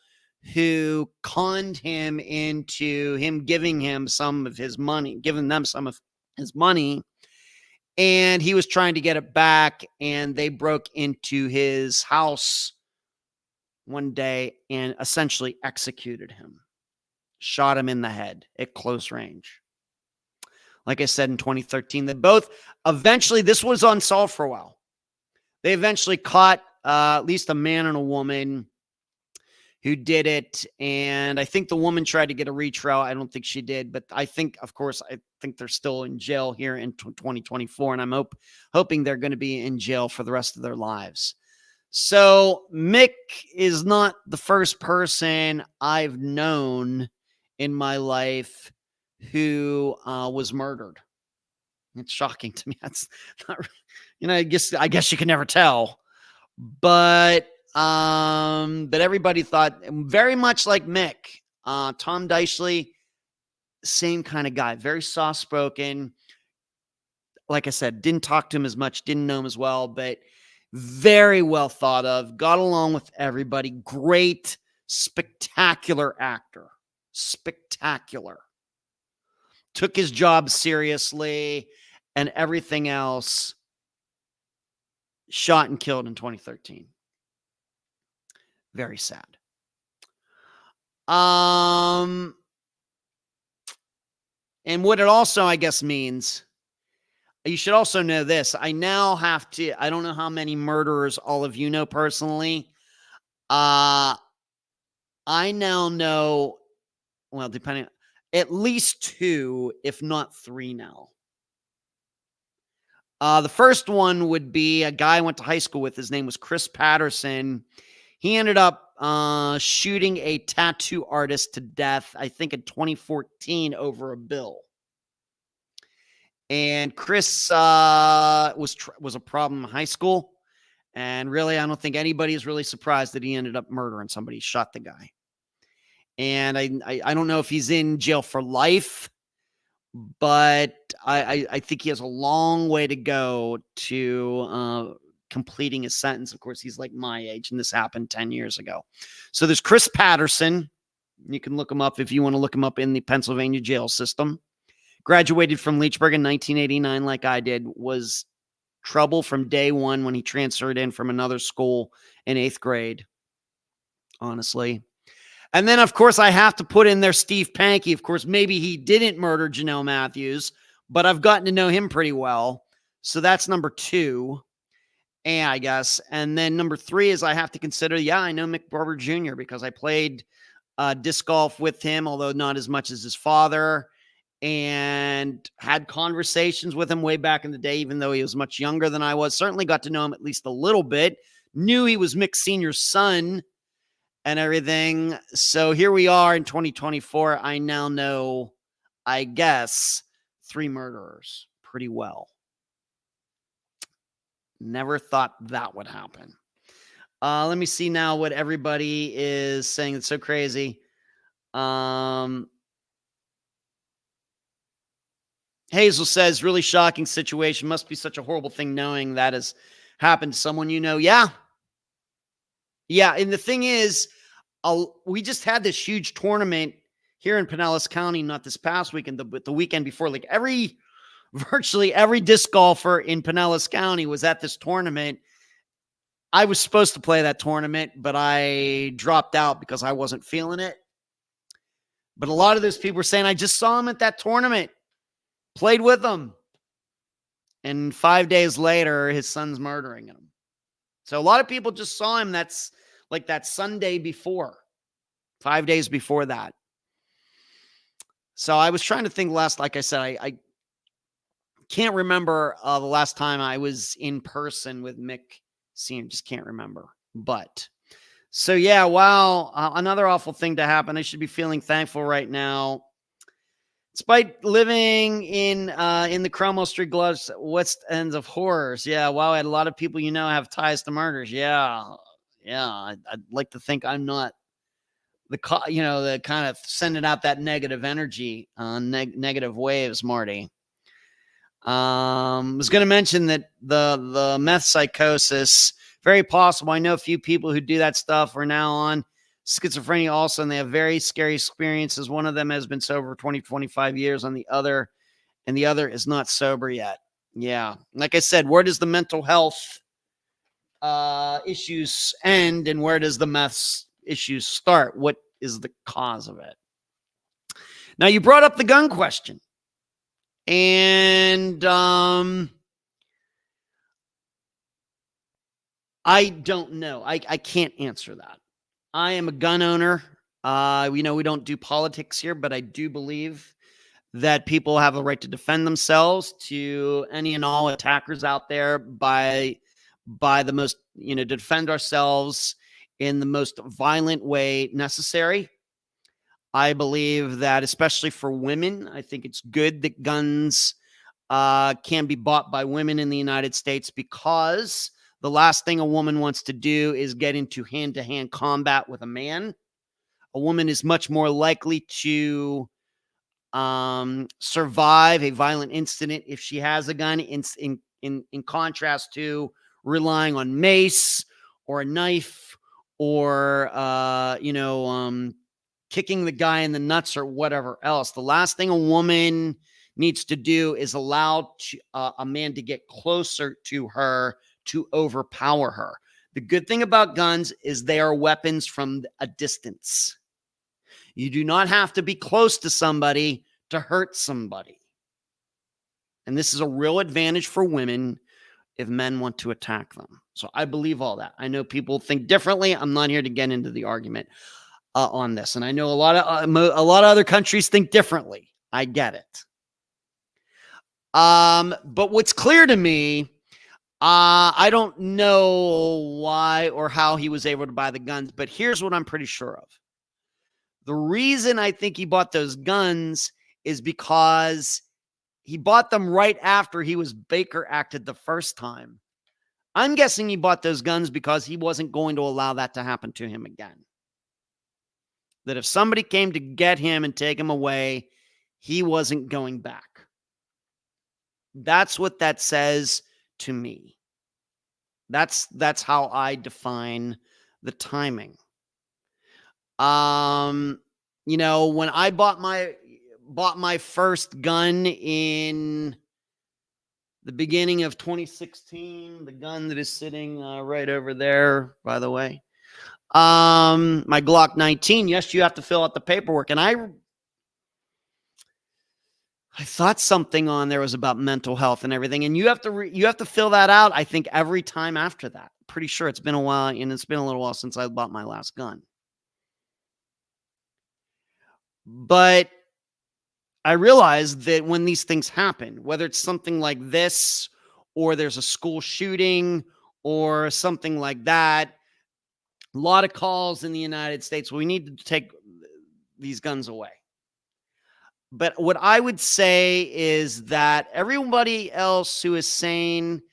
who conned him into him giving him some of his money, giving them some of his money. And he was trying to get it back, and they broke into his house one day and essentially executed him, shot him in the head at close range. Like I said, in 2013, they both eventually, this was unsolved for a while. They eventually caught at least a man and a woman who did it. And I think the woman tried to get a retrial. I don't think she did, but I think, of course, I think they're still in jail here in 2024. And I'm hoping they're going to be in jail for the rest of their lives. So Mick is not the first person I've known in my life who was murdered. It's shocking to me. That's not, I guess you can never tell, but everybody thought very much like Mick. Tom Deisley, same kind of guy, very soft spoken. Like I said, didn't talk to him as much, didn't know him as well, but very well thought of, got along with everybody. Great, spectacular actor. Spectacular. Took his job seriously and everything else. Shot and killed in 2013. Very sad. And what it also, I guess, means, you should also know this. I now have to, I don't know how many murderers all of you know personally. I now know, well, depending, at least 2, if not 3 now. The first one would be a guy I went to high school with. His name was Chris Patterson. He ended up shooting a tattoo artist to death, I think in 2014, over a bill. And Chris was a problem in high school. And really, I don't think anybody is really surprised that he ended up murdering somebody. Shot the guy. And I don't know if he's in jail for life, but I think he has a long way to go to completing his sentence. Of course, he's like my age, and this happened 10 years ago. So there's Chris Patterson. You can look him up if you want to look him up in the Pennsylvania jail system. Graduated from Leechburg in 1989 like I did. Was trouble from day one when he transferred in from another school in 8th grade, honestly. And then, of course, I have to put in there Steve Pankey. Of course, maybe he didn't murder Janelle Matthews, but I've gotten to know him pretty well. So that's number 2, and I guess. And then number 3 is I have to consider, I know Mick Barber Jr. because I played disc golf with him, although not as much as his father, and had conversations with him way back in the day, even though he was much younger than I was. Certainly got to know him at least a little bit. Knew he was Mick Sr.'s son and everything. So here we are in 2024. I now know, I guess, 3 murderers pretty well. Never thought that would happen. Let me see now what everybody is saying. It's so crazy. Hazel says, really shocking situation. Must be such a horrible thing knowing that has happened to someone you know. Yeah. And the thing is, we just had this huge tournament here in Pinellas County, not this past weekend, but the weekend before. Like virtually every disc golfer in Pinellas County was at this tournament. I was supposed to play that tournament, but I dropped out because I wasn't feeling it. But a lot of those people were saying, I just saw him at that tournament, played with him. And 5 days later, his son's murdering him. So a lot of people just saw him. That's like that Sunday before, 5 days before that. So I was trying to think like I said, I can't remember the last time I was in person with Mick Sr. Just can't remember. But so, wow, another awful thing to happen. I should be feeling thankful right now. Despite living in the Cromwell Street Gloves, west ends of horrors. Wow, I had a lot of people have ties to murders. I'd like to think I'm not the kind of sending out that negative energy, negative waves, Marty. Was going to mention that the meth psychosis, very possible. I know a few people who do that stuff are now on schizophrenia also, and they have very scary experiences. One of them has been sober for 20, 25 years and the other is not sober yet. Yeah. Like I said, where does the mental health issues end and where does the meth issues start? What is the cause of it? Now, you brought up the gun question. And I don't know. I can't answer that. I am a gun owner. We don't do politics here, but I do believe that people have a right to defend themselves to any and all attackers out there by the most, to defend ourselves in the most violent way necessary. I believe that, especially for women, I think it's good that guns can be bought by women in the United States, because the last thing a woman wants to do is get into hand-to-hand combat with a man. A woman is much more likely to survive a violent incident if she has a gun, in contrast to relying on mace or a knife or kicking the guy in the nuts or whatever else. The last thing a woman needs to do is allow a man to get closer to her to overpower her. The good thing about guns is they are weapons from a distance. You do not have to be close to somebody to hurt somebody. And this is a real advantage for women if men want to attack them. So I believe all that. I know people think differently. I'm not here to get into the argument on this. And I know a lot of other countries think differently. I get it. But what's clear to me, I don't know why or how he was able to buy the guns, but here's what I'm pretty sure of. The reason I think he bought those guns is because he bought them right after he was Baker acted the first time. I'm guessing he bought those guns because he wasn't going to allow that to happen to him again. That if somebody came to get him and take him away, he wasn't going back. That's what that says to me. That's how I define the timing. When I bought my first gun in the beginning of 2016, the gun that is sitting right over there, by the way, my Glock 19. Yes, you have to fill out the paperwork, and I thought something on there was about mental health and everything, and you have to fill that out. I think every time after that. Pretty sure it's been a while, and it's been a little while since I bought my last gun. But I realized that when these things happen, whether it's something like this, or there's a school shooting, or something like that, a lot of calls in the United States. We need to take these guns away. But what I would say is that everybody else who is sane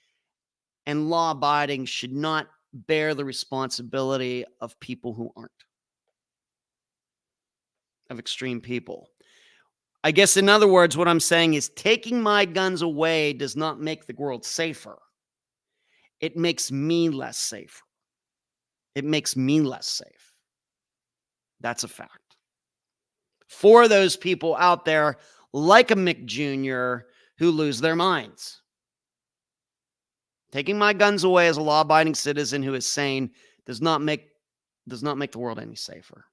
and law-abiding should not bear the responsibility of people who aren't, of extreme people. I guess, in other words, what I'm saying is taking my guns away does not make the world safer. It makes me less safe. It makes me less safe. That's a fact. For those people out there like a Mick Jr. who lose their minds. Taking my guns away as a law-abiding citizen who is sane does not make the world any safer.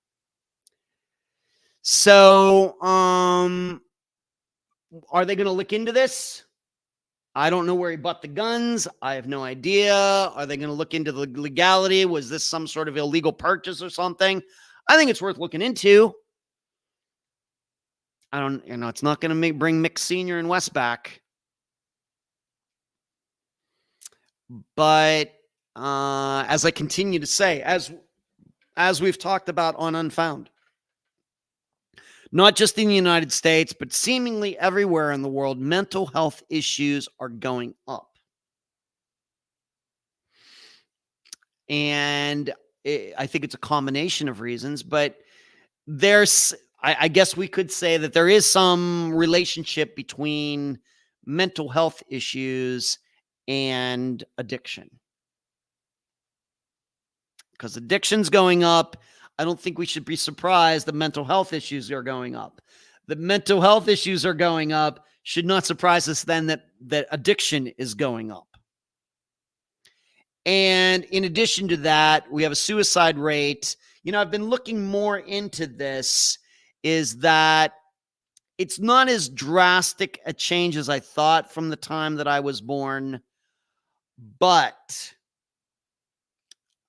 So, are they going to look into this? I don't know where he bought the guns. I have no idea. Are they going to look into the legality? Was this some sort of illegal purchase or something? I think it's worth looking into. It's not going to bring Mick Sr. and West back. But as I continue to say, as we've talked about on Unfound, not just in the United States, but seemingly everywhere in the world, mental health issues are going up. And I think it's a combination of reasons, but I guess we could say that there is some relationship between mental health issues and addiction. Because addiction's going up. I don't think we should be surprised that mental health issues are going up. The mental health issues are going up should not surprise us then that addiction is going up. And in addition to that, we have a suicide rate. I've been looking more into this, is that it's not as drastic a change as I thought from the time that I was born, but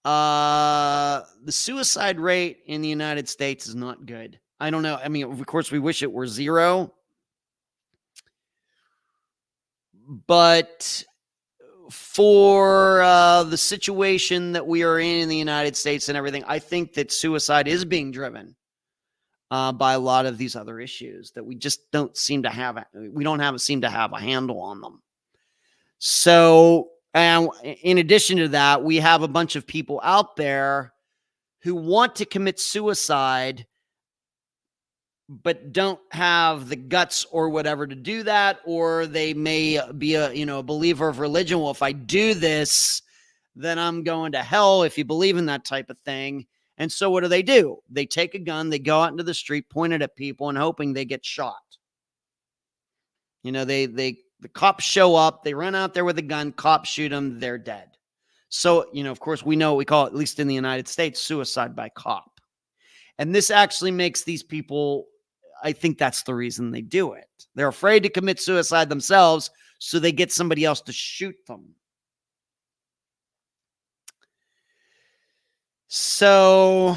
the suicide rate in the United States is not good. I don't know. I mean, of course, we wish it were zero, but for the situation that we are in the United States and everything, I think that suicide is being driven by a lot of these other issues that we just don't seem to have. We don't seem to have a handle on them. So, and in addition to that, we have a bunch of people out there who want to commit suicide, but don't have the guts or whatever to do that, or they may be a believer of religion. Well, if I do this, then I'm going to hell, if you believe in that type of thing. And so what do? They take a gun, they go out into the street, point it at people, and hoping they get shot. The cops show up, they run out there with a gun, cops shoot them, they're dead. So, of course, we know what we call it, at least in the United States, suicide by cop. And this actually makes these people, I think that's the reason they do it. They're afraid to commit suicide themselves, so they get somebody else to shoot them. So,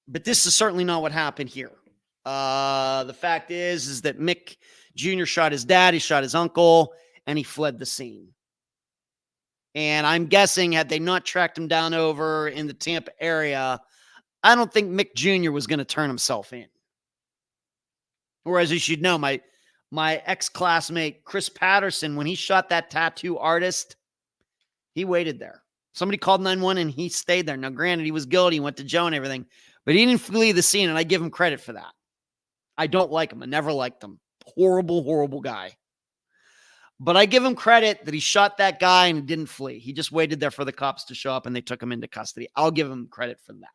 but this is certainly not what happened here. The fact is that Mick Jr. shot his dad, he shot his uncle, and he fled the scene. And I'm guessing, had they not tracked him down over in the Tampa area, I don't think Mick Jr. was going to turn himself in. Whereas you should know, my ex-classmate Chris Patterson, when he shot that tattoo artist, he waited there. Somebody called 911 and he stayed there. Now, granted, he was guilty, he went to jail and everything, but he didn't flee the scene, and I give him credit for that. I don't like him. I never liked him. Horrible, horrible guy. But I give him credit that he shot that guy and didn't flee. He just waited there for the cops to show up and they took him into custody. I'll give him credit for that.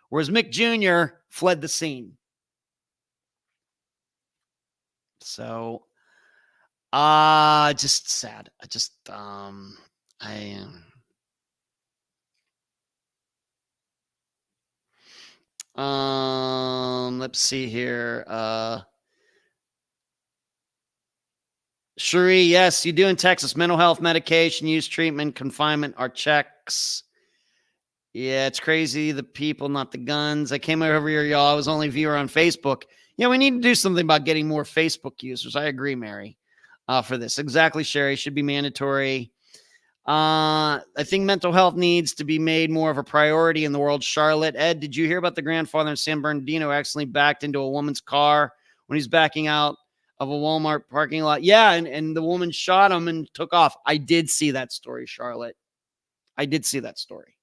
Whereas Mick Jr. fled the scene. So, just sad. Let's see here. Cherie, yes, you do in Texas. Mental health, medication, use, treatment, confinement are checks. Yeah, it's crazy. The people, not the guns. I came over here, y'all. I was only a viewer on Facebook. Yeah, we need to do something about getting more Facebook users. I agree, Mary, for this. Exactly, Sherry. Should be mandatory. I think mental health needs to be made more of a priority in the world. Charlotte, Ed, did you hear about the grandfather in San Bernardino accidentally backed into a woman's car when he's backing out of a Walmart parking lot? Yeah, and the woman shot him and took off. I did see that story, Charlotte. I did see that story.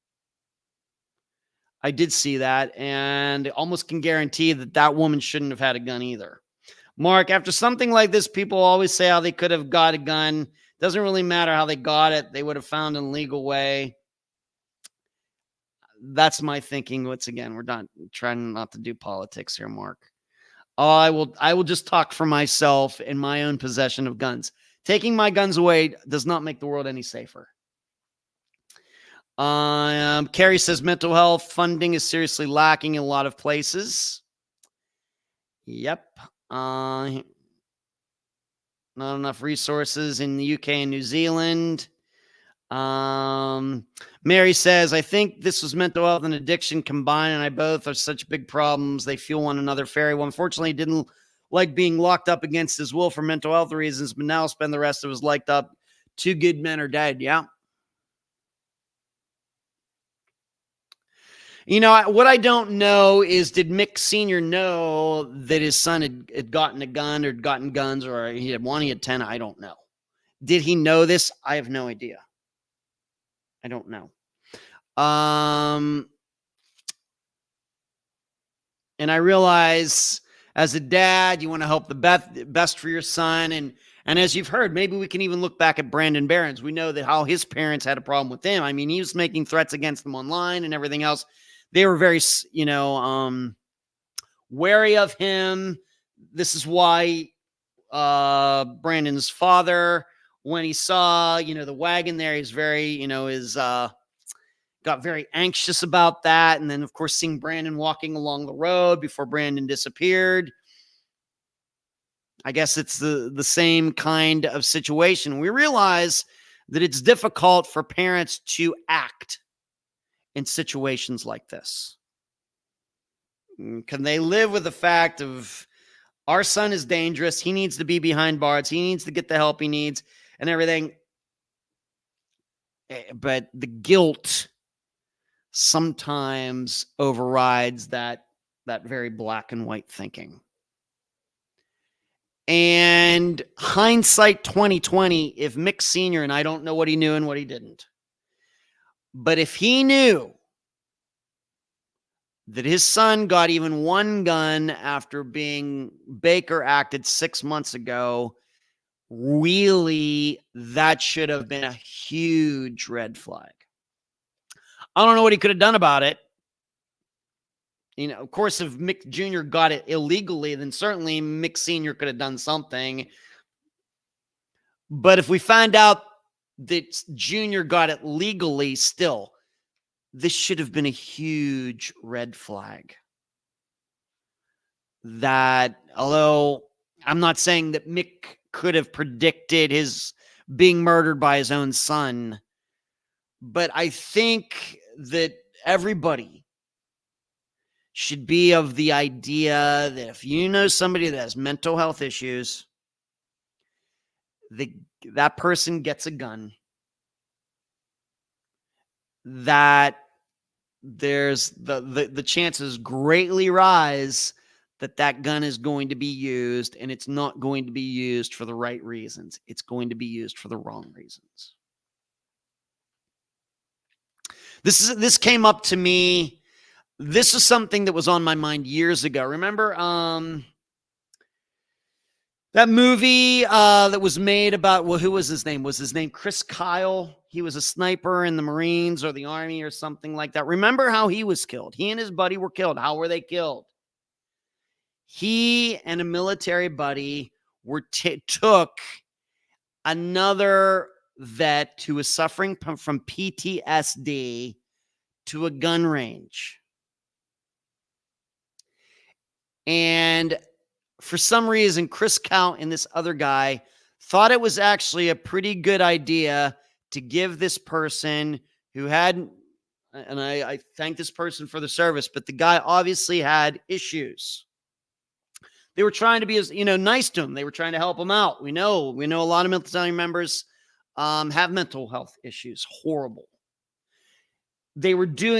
I did see that, and almost can guarantee that woman shouldn't have had a gun either. Mark, after something like this, people always say how they could have got a gun. Doesn't really matter how they got it. They would have found an illegal way. That's my thinking. Once again, we're not trying not to do politics here, Mark. I will just talk for myself in my own possession of guns. Taking my guns away does not make the world any safer. Carrie says mental health funding is seriously lacking in a lot of places. Yep. Not enough resources in the UK and New Zealand. Mary says, I think this was mental health and addiction combined, and I both are such big problems. They fuel one another. Fairy, well, unfortunately, didn't like being locked up against his will for mental health reasons, but now spend the rest of his life up. Two good men are dead. Yeah. What I don't know is, did Mick Sr. know that his son had gotten a gun or gotten guns, or he had 10? I don't know. Did he know this? I have no idea. I don't know. And I realize as a dad, you want to help the best for your son. And as you've heard, maybe we can even look back at Brandon Barons. We know that how his parents had a problem with him. I mean, he was making threats against them online and everything else. They were very, wary of him. This is why Brandon's father, when he saw, the wagon there, he's very, got very anxious about that. And then, of course, seeing Brandon walking along the road before Brandon disappeared. I guess it's the same kind of situation. We realize that it's difficult for parents to act in situations like this. Can they live with the fact of our son is dangerous, he needs to be behind bars, he needs to get the help he needs and everything? But the guilt sometimes overrides that very black and white thinking. And hindsight 2020, if Mick Sr., and I don't know what he knew and what he didn't, but if he knew that his son got even one gun after being Baker acted 6 months ago, really, that should have been a huge red flag. I don't know what he could have done about it. Of course, if Mick Jr. got it illegally, then certainly Mick Sr. could have done something. But if we find out that Jr. got it legally still, this should have been a huge red flag. That, although I'm not saying that Mick could have predicted his being murdered by his own son, but I think that everybody should be of the idea that if you know somebody that has mental health issues, that person gets a gun, that there's the chances greatly rise that gun is going to be used, and it's not going to be used for the right reasons. It's going to be used for the wrong reasons. This came up to me. This is something that was on my mind years ago. Remember that movie that was made about, well, who was his name? Was his name Chris Kyle? He was a sniper in the Marines or the Army or something like that. Remember how he was killed? He and his buddy were killed. How were they killed? He and a military buddy took another vet who was suffering from PTSD to a gun range. And for some reason, Chris Count and this other guy thought it was actually a pretty good idea to give this person who had, and I thank this person for the service, but the guy obviously had issues. They were trying to be as, nice to him. They were trying to help him out. We know a lot of military members have mental health issues. Horrible.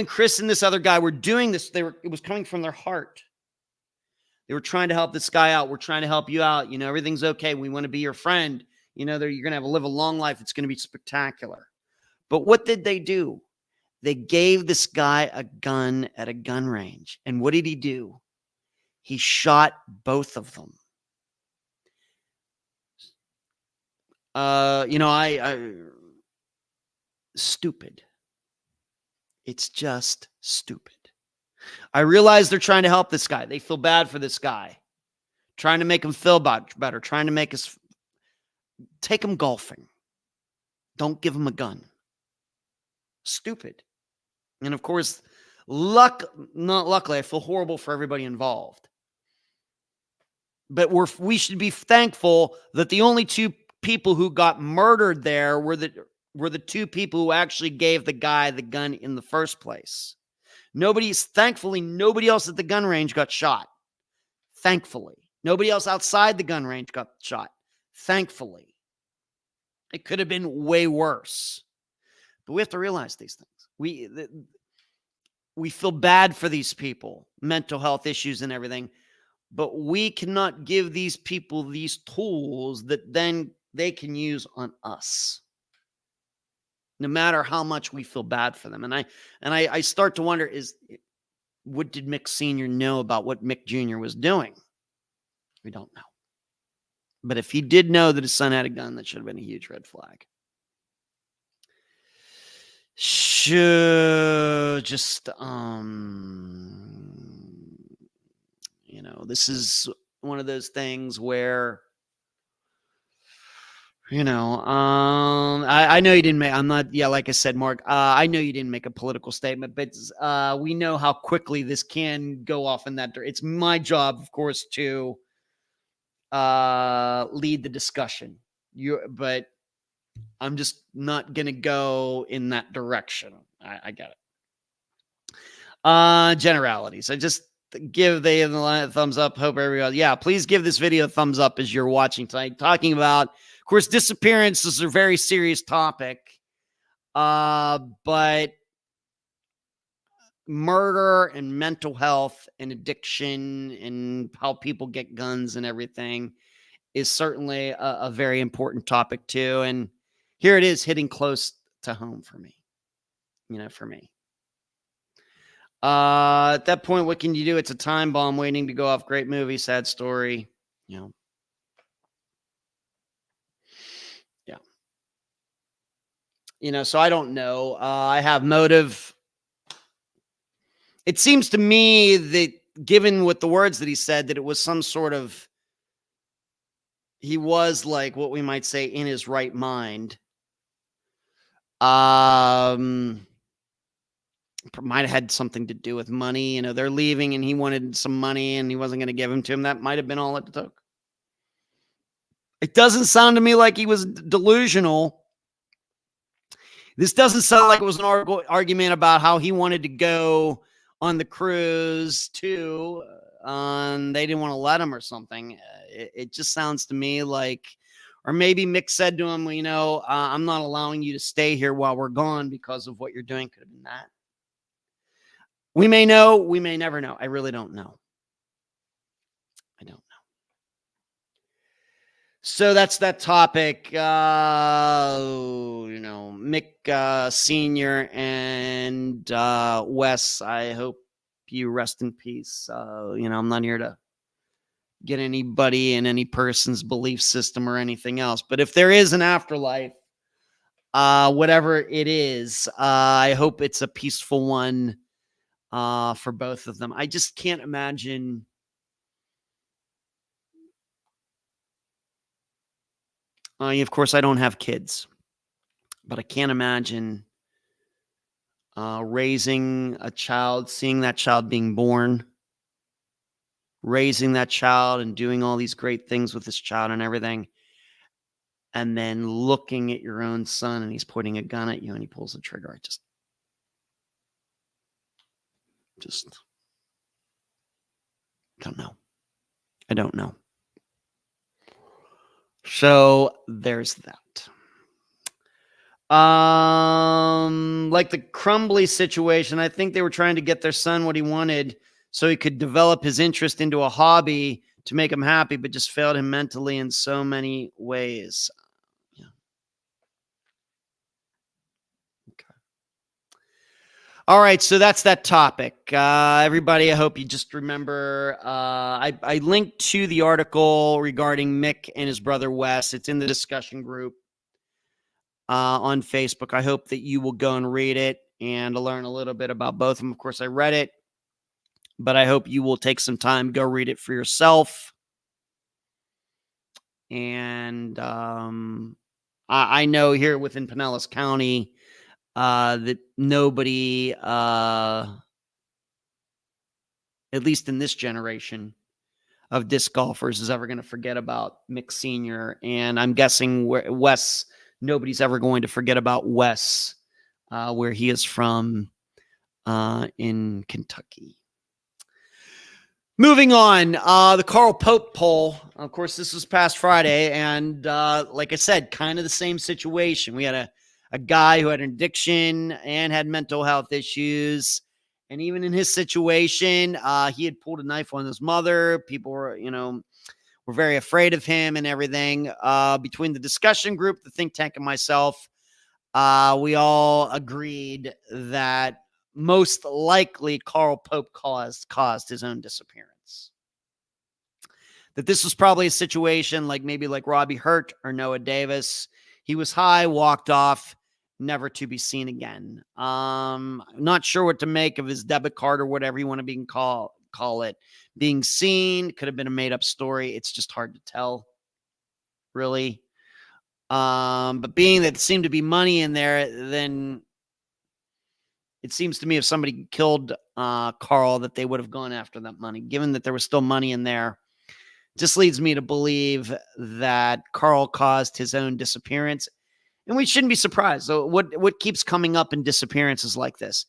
Chris and this other guy were doing this. It was coming from their heart. They were trying to help this guy out. We're trying to help you out. Everything's okay. We want to be your friend. You're going to live a long life. It's going to be spectacular. But what did they do? They gave this guy a gun at a gun range. And what did he do? He shot both of them. Stupid. It's just stupid. I realize they're trying to help this guy. They feel bad for this guy. Trying to make him feel better. Trying to make us take him golfing. Don't give him a gun. Stupid. And of course, luckily, I feel horrible for everybody involved. But we should be thankful that the only two people who got murdered there were the two people who actually gave the guy the gun in the first place. Thankfully, nobody else at the gun range got shot. Thankfully. Nobody else outside the gun range got shot. Thankfully. It could have been way worse. But we have to realize these things. We feel bad for these people, mental health issues and everything, but we cannot give these people these tools that then they can use on us, no matter how much we feel bad for them. And I start to wonder, what did Mick Sr. know about what Mick Jr. was doing? We don't know. But if he did know that his son had a gun, that should have been a huge red flag. Should just, this is one of those things where, I know you didn't make, like I said, Mark, I know you didn't make a political statement, but we know how quickly this can go off in that direction. It's my job, of course, to lead the discussion. But I'm just not going to go in that direction. I get it. Generalities. I just give the thumbs up. Hope everybody, please give this video a thumbs up as you're watching tonight. Talking about, of course, disappearances is a very serious topic. But murder and mental health and addiction and how people get guns and everything is certainly a very important topic too. And here it is hitting close to home for me, for me. At that point, what can you do? It's a time bomb waiting to go off. Great movie, sad story. Yeah. So I don't know. I have motive. It seems to me that given what the words that he said, that it was some sort of, he was like what we might say in his right mind. Might have had something to do with money. They're leaving and he wanted some money and he wasn't going to give him to him. That might have been all it took. It doesn't sound to me like he was delusional. This doesn't sound like it was an argument about how he wanted to go on the cruise too. They didn't want to let him or something. It just sounds to me like, or maybe Mick said to him, I'm not allowing you to stay here while we're gone because of what you're doing. Could have been that. We may know. We may never know. I really don't know. I don't know. So that's that topic. Mick Sr. and Wes, I hope you rest in peace. I'm not here to get anybody in any person's belief system or anything else. But if there is an afterlife, whatever it is, I hope it's a peaceful one for both of them. I just can't imagine. Of course, I don't have kids, but I can't imagine raising a child, seeing that child being born, raising that child and doing all these great things with this child and everything, and then looking at your own son and he's pointing a gun at you and he pulls the trigger. I just don't know. I don't know. So there's that. Like the Crumbly situation, I think they were trying to get their son what he wanted so he could develop his interest into a hobby to make him happy, but just failed him mentally in so many ways. Yeah. Okay. All right, so that's that topic. Everybody, I hope you just remember, I linked to the article regarding Mick and his brother Wes. It's in the discussion group on Facebook. I hope that you will go and read it and learn a little bit about both of them. Of course, I read it, but I hope you will take some time, go read it for yourself. And I know here within Pinellas County, that nobody, at least in this generation of disc golfers, is ever going to forget about Mick Sr. And I'm guessing Wes, nobody's ever going to forget about Wes, where he is from in Kentucky. Moving on, the Carl Pope poll. Of course, this was past Friday, and like I said, kind of the same situation. We had a guy who had an addiction and had mental health issues. And even in his situation, he had pulled a knife on his mother. People were, were very afraid of him and everything. Between the discussion group, the think tank, and myself, we all agreed that most likely Carl Pope caused his own disappearance. That this was probably a situation like maybe like Robbie Hurt or Noah Davis. He was high, walked off, never to be seen again. Not sure what to make of his debit card or whatever you want to call it being seen. Could have been a made up story. It's just hard to tell, really. But being that it seemed to be money in there, then it seems to me if somebody killed Carl, that they would have gone after that money. Given that there was still money in there, just leads me to believe that Carl caused his own disappearance. And we shouldn't be surprised. So what keeps coming up in disappearances like this?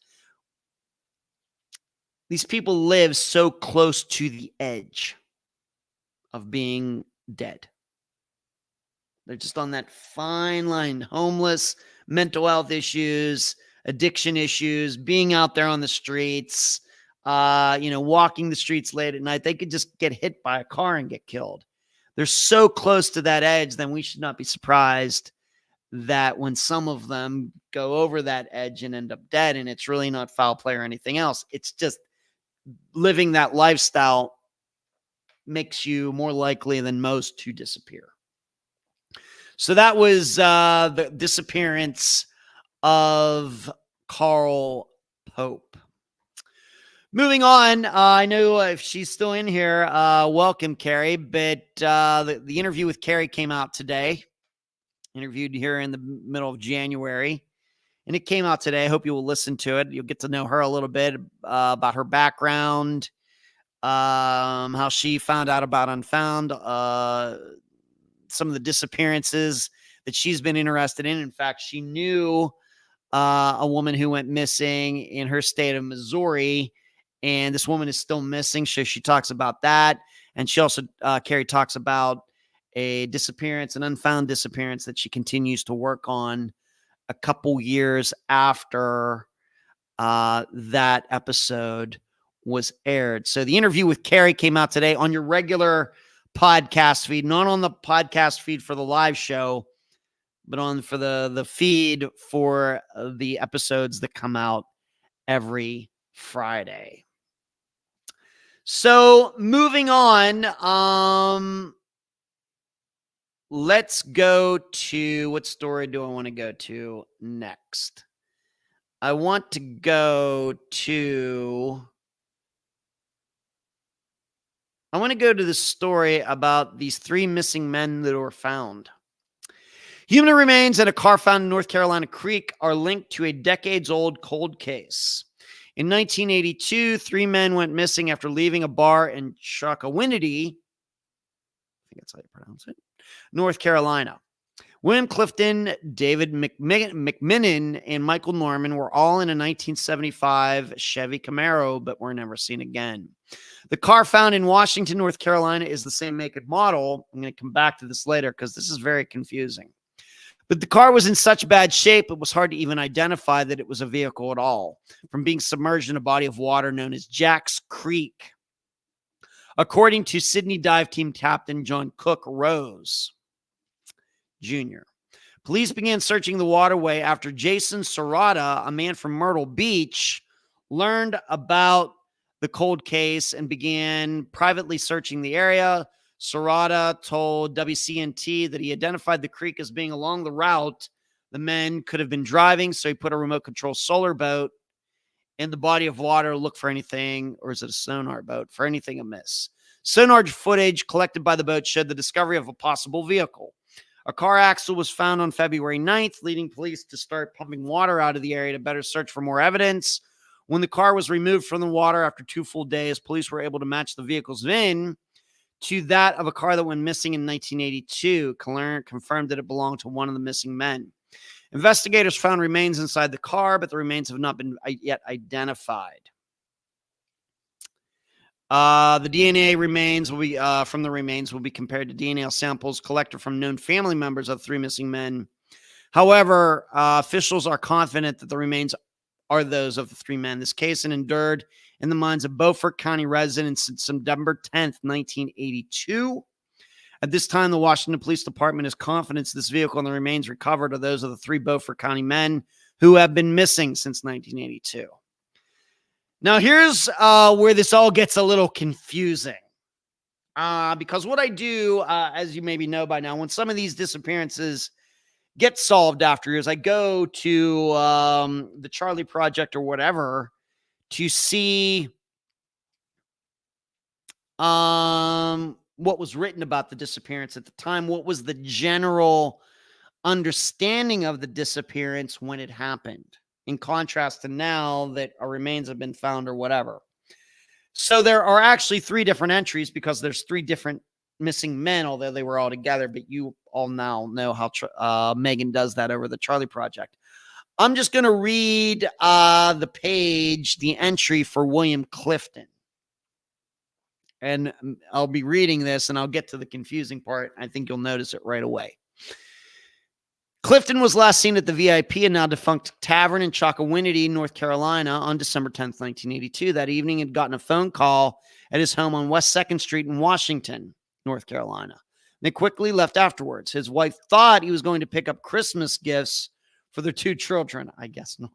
These people live so close to the edge of being dead. They're just on that fine line, homeless, mental health issues, addiction issues, being out there on the streets, walking the streets late at night. They could just get hit by a car and get killed. They're so close to that edge, then we should not be surprised that when some of them go over that edge and end up dead, and it's really not foul play or anything else, it's just living that lifestyle makes you more likely than most to disappear. So that was the disappearance of Carl Pope. Moving on, I know if she's still in here, welcome, Carrie. But the interview with Carrie came out today. Interviewed here in the middle of January. And it came out today. I hope you will listen to it. You'll get to know her a little bit about her background, how she found out about Unfound, some of the disappearances that she's been interested in. In fact, she knew a woman who went missing in her state of Missouri, and this woman is still missing. So she talks about that. And she also, Carrie talks about a disappearance, an unfound disappearance that she continues to work on a couple years after that episode was aired. So the interview with Carrie came out today on your regular podcast feed, not on the podcast feed for the live show, but on for the feed for the episodes that come out every Friday. So moving on, let's go to, what story do I want to go to next? I want to go to the story about these 3 missing men that were found. Human remains in a car found in North Carolina Creek are linked to a decades-old cold case. In 1982, 3 men went missing after leaving a bar in Chocowinity, I think that's how you pronounce it, North Carolina. William Clifton, David McMinnon, and Michael Norman were all in a 1975 Chevy Camaro, but were never seen again. The car found in Washington, North Carolina is the same make and model. I'm going to come back to this later because this is very confusing. But the car was in such bad shape, it was hard to even identify that it was a vehicle at all, from being submerged in a body of water known as Jack's Creek, according to Sydney Dive Team Captain John Cook Rose Jr. Police began searching the waterway after Jason Serrata, a man from Myrtle Beach, learned about the cold case and began privately searching the area. Serrata told WCNT that he identified the creek as being along the route the men could have been driving, so he put a remote control solar boat in the body of water to look for anything, or is it a sonar boat, for anything amiss. Sonar footage collected by the boat showed the discovery of a possible vehicle. A car axle was found on February 9th, leading police to start pumping water out of the area to better search for more evidence. When the car was removed from the water after 2 full days, police were able to match the vehicle's VIN to that of a car that went missing in 1982. Confirmed that it belonged to one of the missing men. Investigators found remains inside the car, but the remains have not been yet identified. The DNA remains will be from the remains will be compared to DNA samples collected from known family members of 3 missing men. However, officials are confident that the remains are those of the 3 men. This case endured in the minds of Beaufort County residents since September 10th, 1982. At this time, the Washington Police Department is confident this vehicle and the remains recovered are those of the 3 Beaufort County men who have been missing since 1982. Now, here's where this all gets a little confusing. Because what I do, as you maybe know by now, when some of these disappearances get solved after years, I go to the Charlie Project or whatever to see what was written about the disappearance at the time, what was the general understanding of the disappearance when it happened, in contrast to now that our remains have been found or whatever. So there are actually 3 different entries because there's 3 different missing men, although they were all together. But you all now know how Megan does that over the Charlie Project. I'm just going to read the page, the entry for William Clifton. And I'll be reading this and I'll get to the confusing part. I think you'll notice it right away. Clifton was last seen at the VIP and now defunct tavern in Chocowinity, North Carolina on December 10th, 1982. That evening, he had gotten a phone call at his home on West 2nd Street in Washington, North Carolina. They quickly left afterwards. His wife thought he was going to pick up Christmas gifts for their 2 children. I guess not.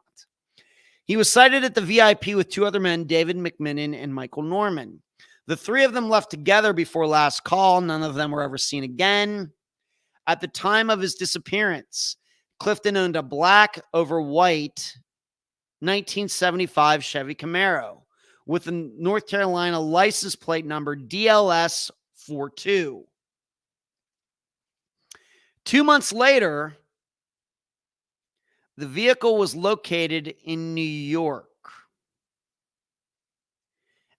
He was sighted at the VIP with 2 other men, David McMinnon and Michael Norman. The 3 of them left together before last call. None of them were ever seen again. At the time of his disappearance, Clifton owned a black over white 1975 Chevy Camaro with a North Carolina license plate number DLS 42. 2 months later, the vehicle was located in New York.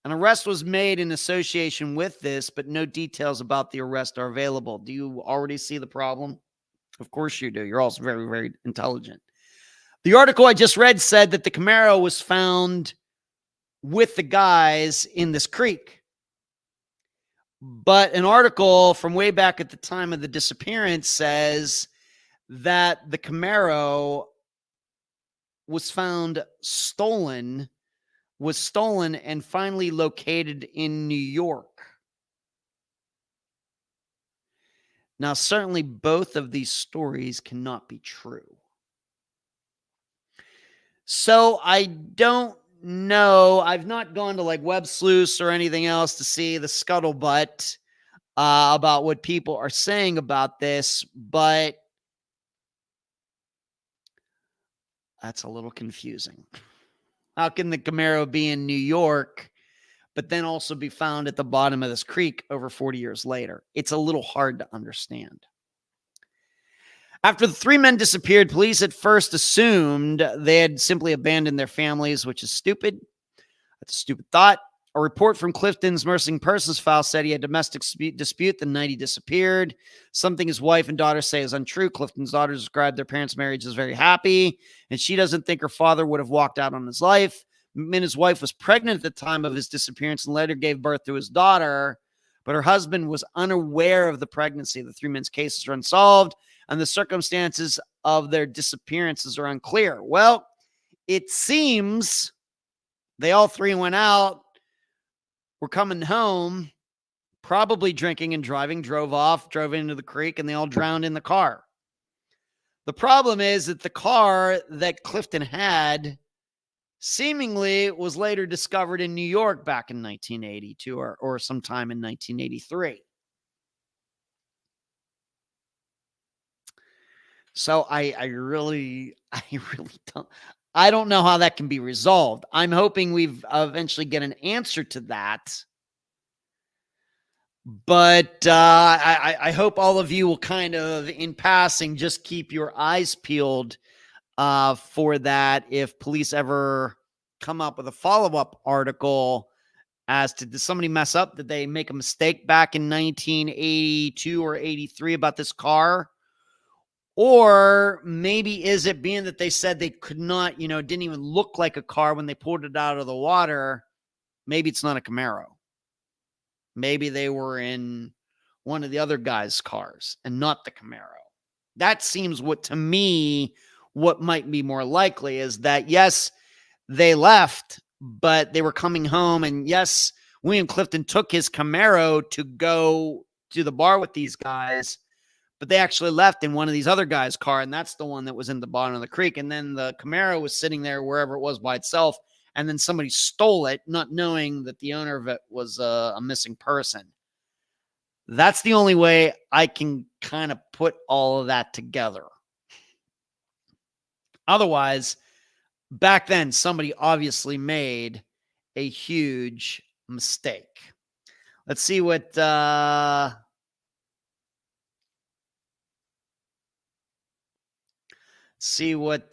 An arrest was made in association with this, but no details about the arrest are available. Do you already see the problem? Of course you do. You're also very, very intelligent. The article I just read said that the Camaro was found with the guys in this creek. But an article from way back at the time of the disappearance says that the Camaro was found stolen and finally located in New York. Now, certainly both of these stories cannot be true. So I don't know. I've not gone to like Web Sleuths or anything else to see the scuttlebutt about what people are saying about this, but that's a little confusing. How can the Camaro be in New York, but then also be found at the bottom of this creek over 40 years later? It's a little hard to understand. After the 3 men disappeared, police at first assumed they had simply abandoned their families, which is stupid. That's a stupid thought. A report from Clifton's missing persons file said he had a domestic dispute the night he disappeared. Something his wife and daughter say is untrue. Clifton's daughter described their parents' marriage as very happy, and she doesn't think her father would have walked out on his life. His wife was pregnant at the time of his disappearance and later gave birth to his daughter, but her husband was unaware of the pregnancy. The 3 men's cases are unsolved, and the circumstances of their disappearances are unclear. Well, it seems they all 3 went out, were coming home, probably drinking and driving, drove off, drove into the creek, and they all drowned in the car. The problem is that the car that Clifton had seemingly was later discovered in New York back in 1982 or sometime in 1983. So I really don't know how that can be resolved. I'm hoping we've eventually get an answer to that. But I hope all of you will kind of, in passing, just keep your eyes peeled for that if police ever come up with a follow-up article as to, did somebody mess up? Did they make a mistake back in 1982 or 83 about this car? Or maybe is it being that they said they could not, didn't even look like a car when they pulled it out of the water? Maybe it's not a Camaro. Maybe they were in one of the other guys' cars and not the Camaro. That seems to me, what might be more likely is that, yes, they left, but they were coming home. And yes, William Clifton took his Camaro to go to the bar with these guys, but they actually left in one of these other guys' car, and that's the one that was in the bottom of the creek. And then the Camaro was sitting there wherever it was by itself and then somebody stole it, not knowing that the owner of it was a missing person. That's the only way I can kind of put all of that together. Otherwise, back then, somebody obviously made a huge mistake. Let's see what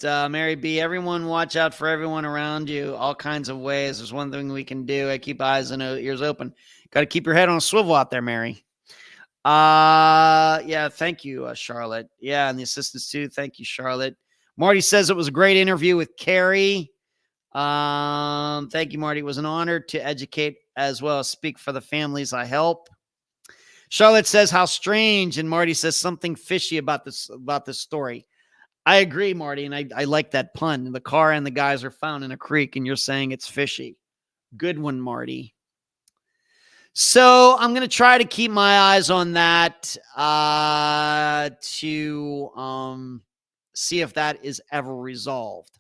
Mary B. Everyone watch out for everyone around you, all kinds of ways. There's one thing we can do. I keep eyes and ears open. Got to keep your head on a swivel out there, Mary. Yeah, thank you, Charlotte. Yeah, and the assistants too. Thank you, Charlotte. Marty says it was a great interview with Carrie. Thank you, Marty. It was an honor to educate as well as speak for the families I help. Charlotte says how strange, and Marty says something fishy about this story. I agree, Marty, and I like that pun. The car and the guys are found in a creek, and you're saying it's fishy. Good one, Marty. So I'm going to try to keep my eyes on that to see if that is ever resolved.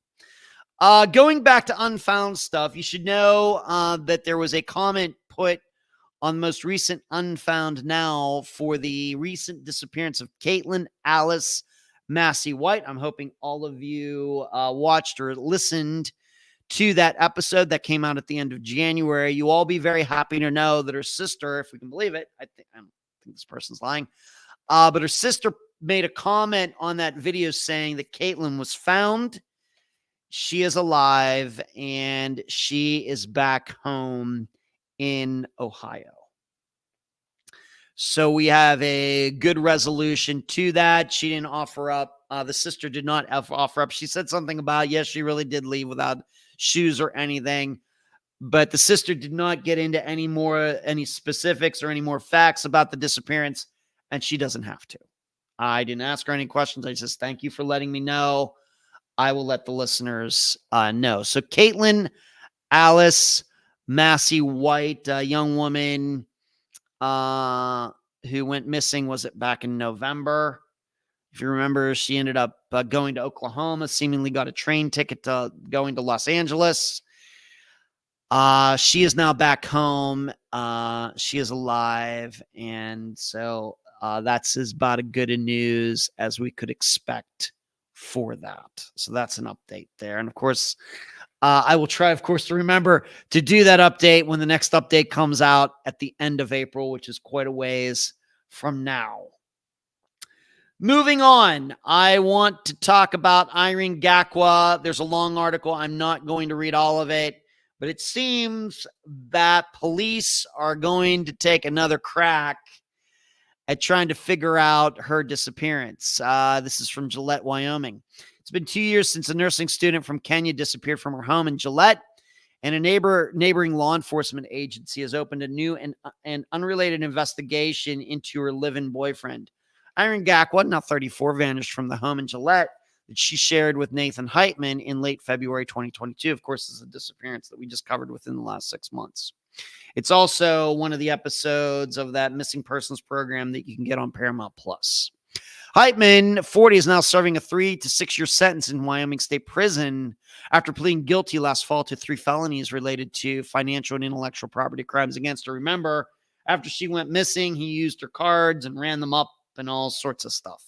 Going back to Unfound stuff, you should know that there was a comment put on the most recent Unfound Now for the recent disappearance of Caitlin Alice Massey White. I'm hoping all of you watched or listened to that episode that came out at the end of January. You all be very happy to know that her sister, if we can believe it, I don't think this person's lying, but her sister made a comment on that video saying that Caitlin was found. She is alive and she is back home in Ohio. So we have a good resolution to that. She didn't offer up. The sister did not offer up. She said something about, yes, she really did leave without shoes or anything. But the sister did not get into any specifics or any more facts about the disappearance. And she doesn't have to. I didn't ask her any questions. I just thank you for letting me know. I will let the listeners know. So Caitlin Alice Massey White, a young woman who went missing, was it back in November? If you remember, she ended up going to Oklahoma, seemingly got a train ticket to going to Los Angeles. She is now back home. She is alive. And so that's as about as good a news as we could expect for that. So that's an update there. And of course, I will try, of course, to remember to do that update when the next update comes out at the end of April, which is quite a ways from now. Moving on, I want to talk about Irene Gakwa. There's a long article. I'm not going to read all of it, but it seems that police are going to take another crack at trying to figure out her disappearance. This is from Gillette, Wyoming. It's been 2 years since a nursing student from Kenya disappeared from her home in Gillette, and a neighboring law enforcement agency has opened a new and unrelated investigation into her live-in boyfriend. Irene Gakwa, now 34, vanished from the home in Gillette that she shared with Nathan Heitman in late February 2022. Of course, this is a disappearance that we just covered within the last 6 months. It's also one of the episodes of that missing persons program that you can get on Paramount Plus. Heitman, 40, is now serving a 3 to 6 year sentence in Wyoming State Prison after pleading guilty last fall to 3 felonies related to financial and intellectual property crimes against her. Remember, after she went missing, he used her cards and ran them up and all sorts of stuff.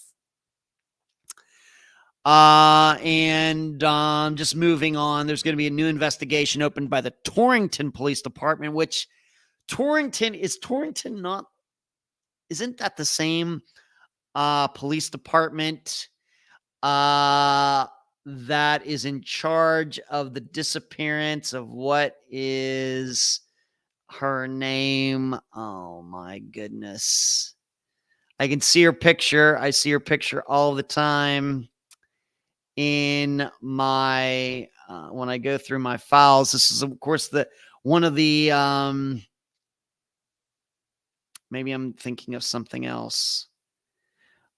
Just moving on, there's going to be a new investigation opened by the Torrington Police Department, which isn't that the same police department that is in charge of the disappearance of what is her name? Oh my goodness. I can see her picture. I see her picture all the time in my when I go through my files. This is, of course, one of the maybe I'm thinking of something else,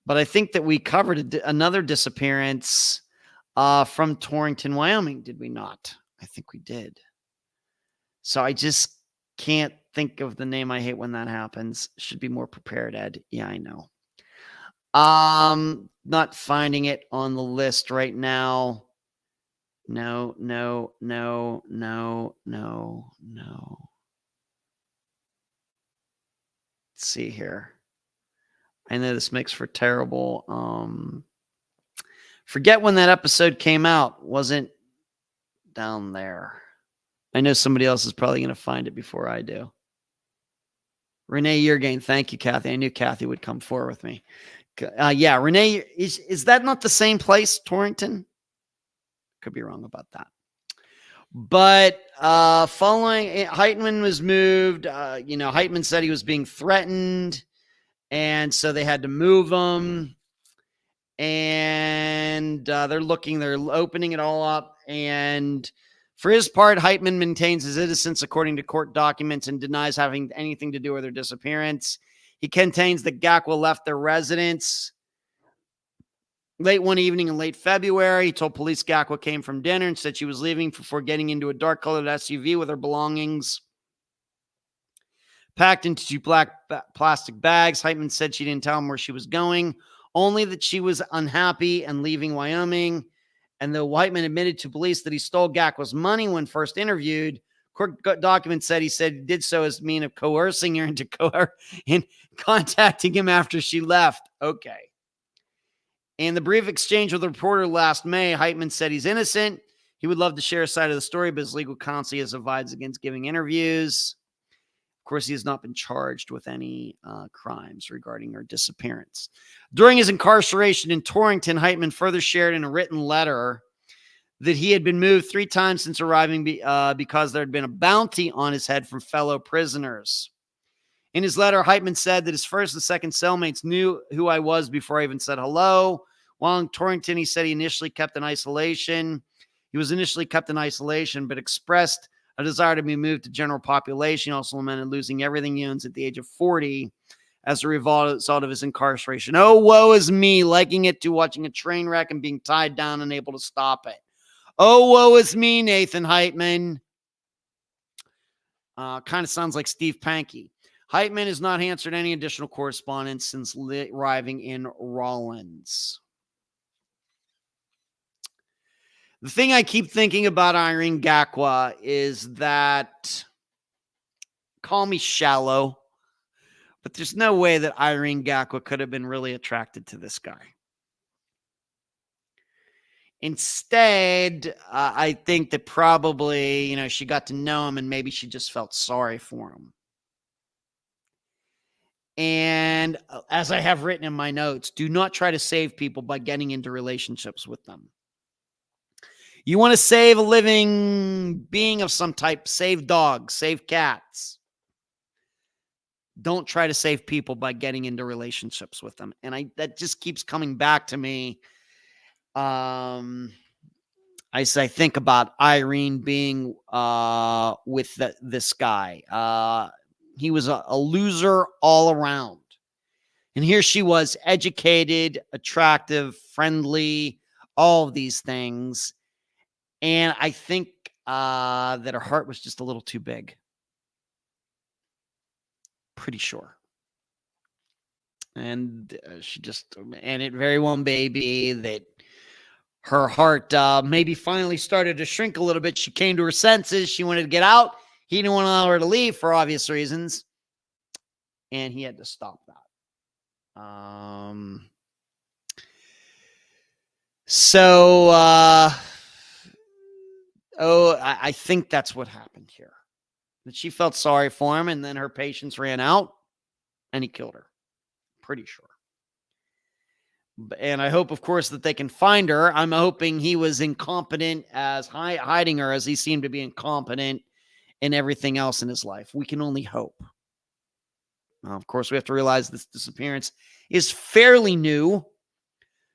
but I think that we covered another disappearance from Torrington, Wyoming. Did we not? I think we did. So I just can't think of the name. I hate when that happens. Should be more prepared, Ed. Yeah, I know. Not finding it on the list right now. No, no, no, no, no, no. Let's see here. I know this makes for terrible. Forget when that episode came out. Wasn't down there. I know somebody else is probably going to find it before I do. Renee Yergain, thank you, Kathy. I knew Kathy would come forward with me. Yeah, Renee, is that not the same place, Torrington? Could be wrong about that. But following Heitman was moved, Heitman said he was being threatened, and so they had to move him. And they're opening it all up. And for his part, Heitman maintains his innocence according to court documents and denies having anything to do with their disappearance. He contends that Gakwa left their residence late one evening in late February. He told police Gakwa came from dinner and said she was leaving before getting into a dark-colored SUV with her belongings packed into two black plastic bags. Heitman said she didn't tell him where she was going, only that she was unhappy and leaving Wyoming. And though Heitman admitted to police that he stole Gakwa's money when first interviewed, court documents said he did so as a means of coercing her into contacting him after she left. Okay. In the brief exchange with the reporter last May, Heitman said he's innocent. He would love to share a side of the story, but his legal counsel has advised against giving interviews. Of course, he has not been charged with any crimes regarding her disappearance. During his incarceration in Torrington, Heitman further shared in a written letter that he had been moved 3 times since arriving because there had been a bounty on his head from fellow prisoners. In his letter, Heitman said that his first and second cellmates knew who I was before I even said hello. While in Torrington, he said he was initially kept in isolation, but expressed a desire to be moved to general population. He also lamented losing everything he owns at the age of 40 as a result of his incarceration. Oh, woe is me, liking it to watching a train wreck and being tied down and unable to stop it. Oh, woe is me, Nathan Heitman. Kind of sounds like Steve Pankey. Heitman has not answered any additional correspondence since arriving in Rawlins. The thing I keep thinking about Irene Gakwa is that, call me shallow, but there's no way that Irene Gakwa could have been really attracted to this guy. Instead, I think that probably, she got to know him and maybe she just felt sorry for him. And as I have written in my notes, do not try to save people by getting into relationships with them. You want to save a living being of some type, save dogs, save cats. Don't try to save people by getting into relationships with them. And that just keeps coming back to me. I think about Irene being with this guy. He was a loser all around. And here she was, educated, attractive, friendly, all of these things. And I think that her heart was just a little too big. Pretty sure. And it very well may be that her heart maybe finally started to shrink a little bit. She came to her senses. She wanted to get out. He didn't want to allow her to leave for obvious reasons. And he had to stop that. I think that's what happened here. That she felt sorry for him, and then her patience ran out, and he killed her. Pretty sure. And I hope, of course, that they can find her. I'm hoping he was incompetent as hiding her, as he seemed to be incompetent in everything else in his life. We can only hope. Now, of course, we have to realize this disappearance is fairly new.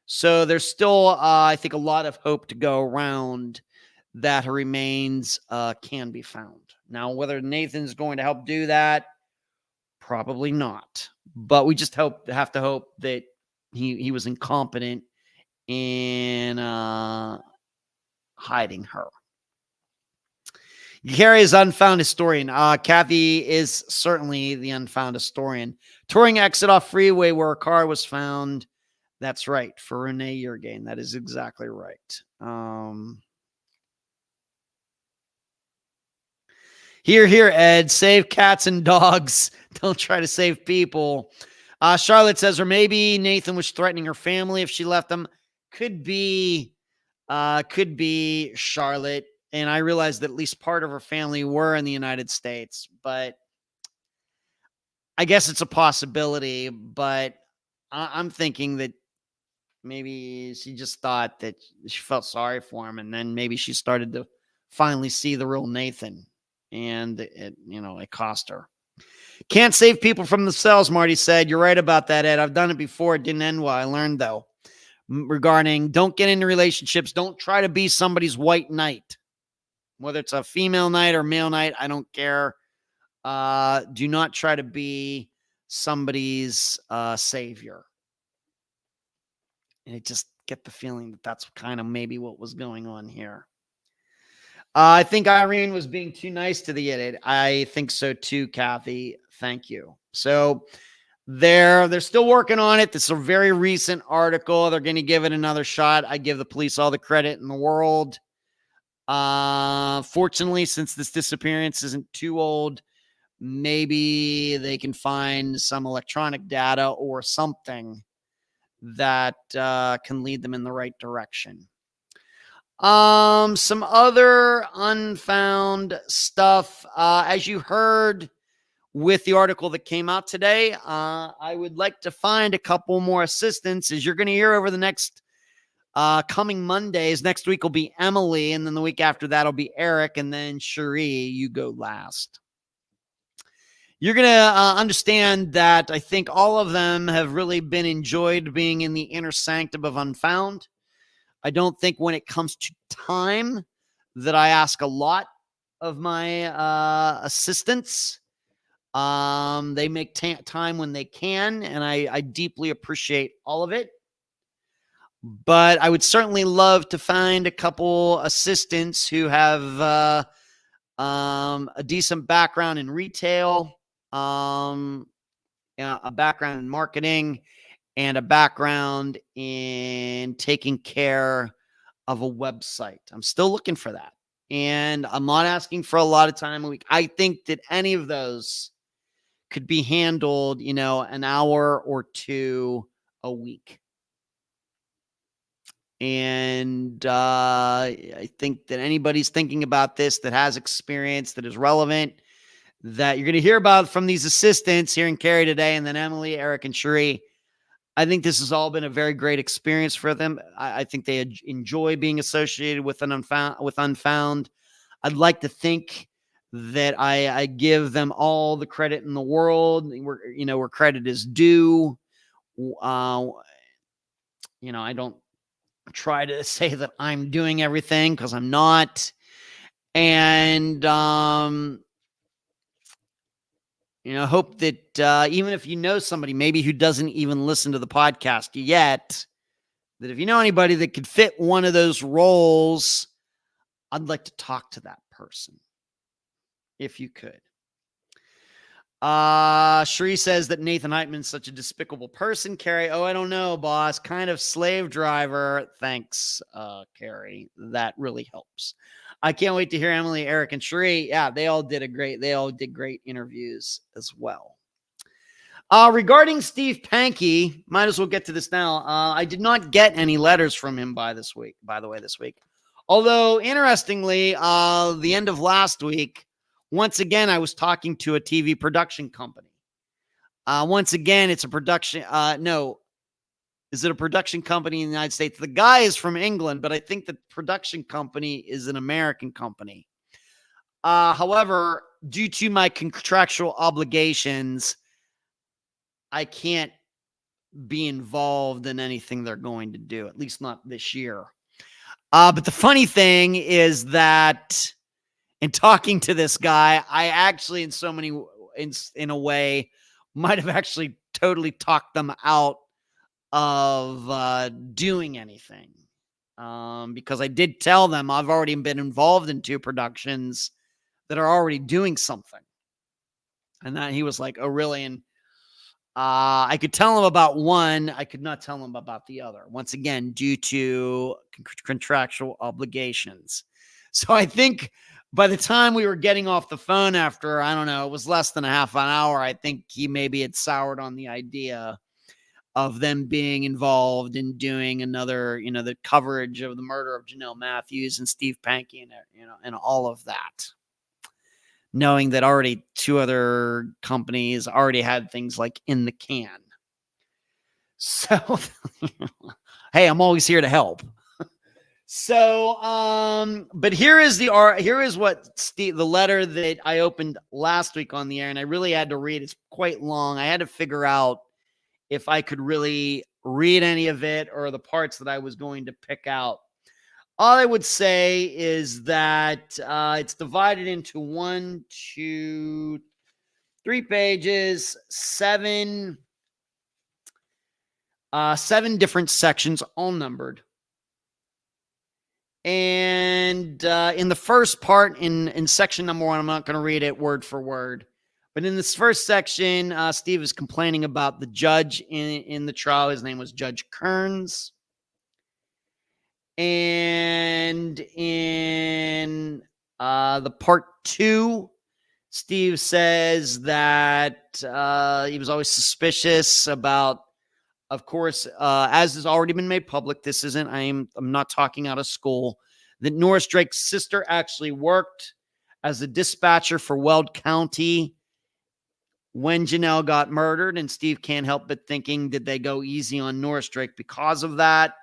So there's still, I think, a lot of hope to go around that her remains can be found. Now, whether Nathan's going to help do that, probably not. But we just have to hope that he was incompetent in hiding her. Gary is Unfound Historian. Kathy is certainly the Unfound Historian. Touring exit off freeway where a car was found. That's right, for Renee Yergain. That is exactly right. Here, here, Ed. Save cats and dogs. Don't try to save people. Charlotte says, or maybe Nathan was threatening her family if she left them. Could be Charlotte. And I realized that at least part of her family were in the United States, but I guess it's a possibility. But I'm thinking that maybe she just thought that she felt sorry for him, and then maybe she started to finally see the real Nathan, and it cost her. Can't save people from themselves, Marty said. You're right about that, Ed. I've done it before. It didn't end well. I learned, though, regarding don't get into relationships. Don't try to be somebody's white knight. Whether it's a female knight or male knight, I don't care. Do not try to be somebody's savior. And I just get the feeling that that's kind of maybe what was going on here. I think Irene was being too nice to the idiot. I think so too, Kathy. Thank you. So they're still working on it. This is a very recent article. They're going to give it another shot. I give the police all the credit in the world. Fortunately, since this disappearance isn't too old, maybe they can find some electronic data or something that can lead them in the right direction. Some other unfound stuff. As you heard with the article that came out today, I would like to find a couple more assistants, as you're going to hear over the next coming Mondays. Next week will be Emily, and then the week after that will be Eric, and then Cherie, you go last. You're going to understand that I think all of them have really been enjoyed being in the inner sanctum of Unfound. I don't think when it comes to time that I ask a lot of my assistants. They make time when they can, and I deeply appreciate all of it. But I would certainly love to find a couple assistants who have a decent background in retail, a background in marketing, and a background in taking care of a website. I'm still looking for that. And I'm not asking for a lot of time a week. I think that any of those could be handled, an hour or two a week. And I think that anybody's thinking about this that has experience, that is relevant, that you're going to hear about from these assistants here in Carrie today, and then Emily, Eric, and Cherie. I think this has all been a very great experience for them. I think they enjoy being associated with Unfound. I'd like to think that I give them all the credit in the world, where credit is due. I don't try to say that I'm doing everything, because I'm not. And hope that even if you know somebody maybe who doesn't even listen to the podcast yet, that if you know anybody that could fit one of those roles, I'd like to talk to that person, if you could. Cherie says that Nathan Heitman's such a despicable person. Carrie, I don't know, boss. Kind of slave driver. Thanks, Carrie. That really helps. I can't wait to hear Emily, Eric, and Cherie. Yeah, they all did great interviews as well. Regarding Steve Pankey, might as well get to this now. I did not get any letters from him this week. Although, interestingly, the end of last week, once again, I was talking to a TV production company. Once again, it's a production. Is it a production company in the United States? The guy is from England, but I think the production company is an American company. However, due to my contractual obligations, I can't be involved in anything they're going to do, at least not this year. But the funny thing is that in talking to this guy, I actually, in a way, might have actually totally talked them out of doing anything, because I did tell them I've already been involved in 2 productions that are already doing something. And then he was like, oh, really? And I could tell him about one. I could not tell him about the other, once again, due to contractual obligations. So I think by the time we were getting off the phone after, I don't know, it was less than a half an hour, I think he maybe had soured on the idea of them being involved in doing another, the coverage of the murder of Janelle Matthews and Steve Pankey and, and all of that. Knowing that already two other companies already had things like in the can. So, hey, I'm always here to help. So, but here is what Steve, the letter that I opened last week on the air, and I really had to read. It's quite long. I had to figure out if I could really read any of it or the parts that I was going to pick out. All I would say is that it's divided into 1, 2, 3 pages, seven different sections, all numbered. And in the first part, in section number 1, I'm not going to read it word for word, but in this first section, Steve is complaining about the judge in the trial. His name was Judge Kearns. And in the part 2, Steve says that he was always suspicious about, of course, as has already been made public, I'm not talking out of school, that Norris Drake's sister actually worked as a dispatcher for Weld County when Janelle got murdered, and Steve can't help but thinking, did they go easy on Norris Drake because of that?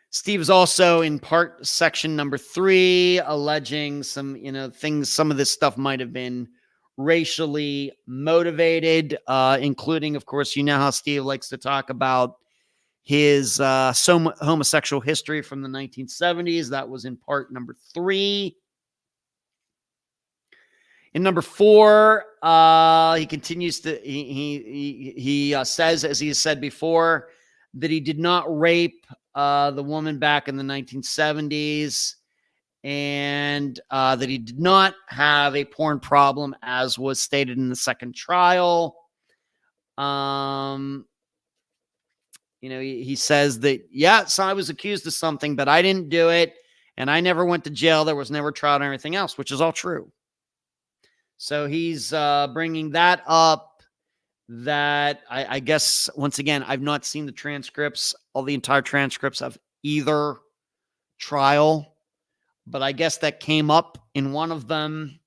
Steve is also in section number 3 alleging some, things, some of this stuff might have been racially motivated, including, of course, how Steve likes to talk about his homosexual history from the 1970s. That was in part number 3. In number 4, he continues to, he says, as he has said before, that he did not rape the woman back in the 1970s, and that he did not have a porn problem, as was stated in the second trial. He says that, so I was accused of something, but I didn't do it, and I never went to jail. There was never trial or anything else, which is all true. So he's bringing that up, that I guess, once again, I've not seen the transcripts, all the entire transcripts of either trial, but I guess that came up in one of them,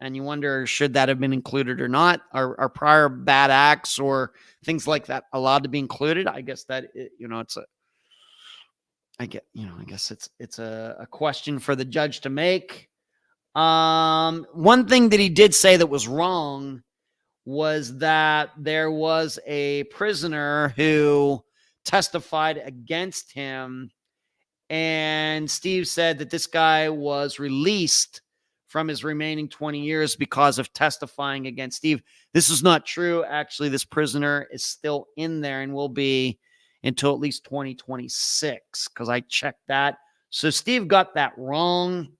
and you wonder, should that have been included or not? Are prior bad acts or things like that allowed to be included? I guess that, I guess it's a question for the judge to make. One thing that he did say that was wrong was that there was a prisoner who testified against him, and Steve said that this guy was released from his remaining 20 years because of testifying against Steve. This is not true. Actually, this prisoner is still in there and will be until at least 2026, because I checked that. So Steve got that wrong.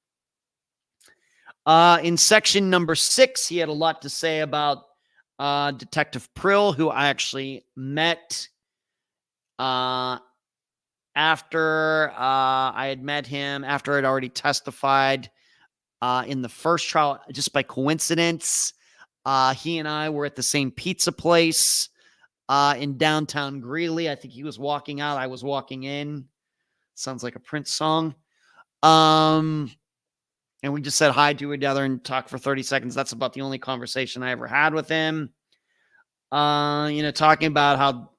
In section number 6, he had a lot to say about Detective Prill, who I actually met after I had met him, after I'd already testified in the first trial, just by coincidence. He and I were at the same pizza place in downtown Greeley. I think he was walking out, I was walking in. Sounds like a Prince song. And we just said hi to each other and talked for 30 seconds. That's about the only conversation I ever had with him. Talking about how,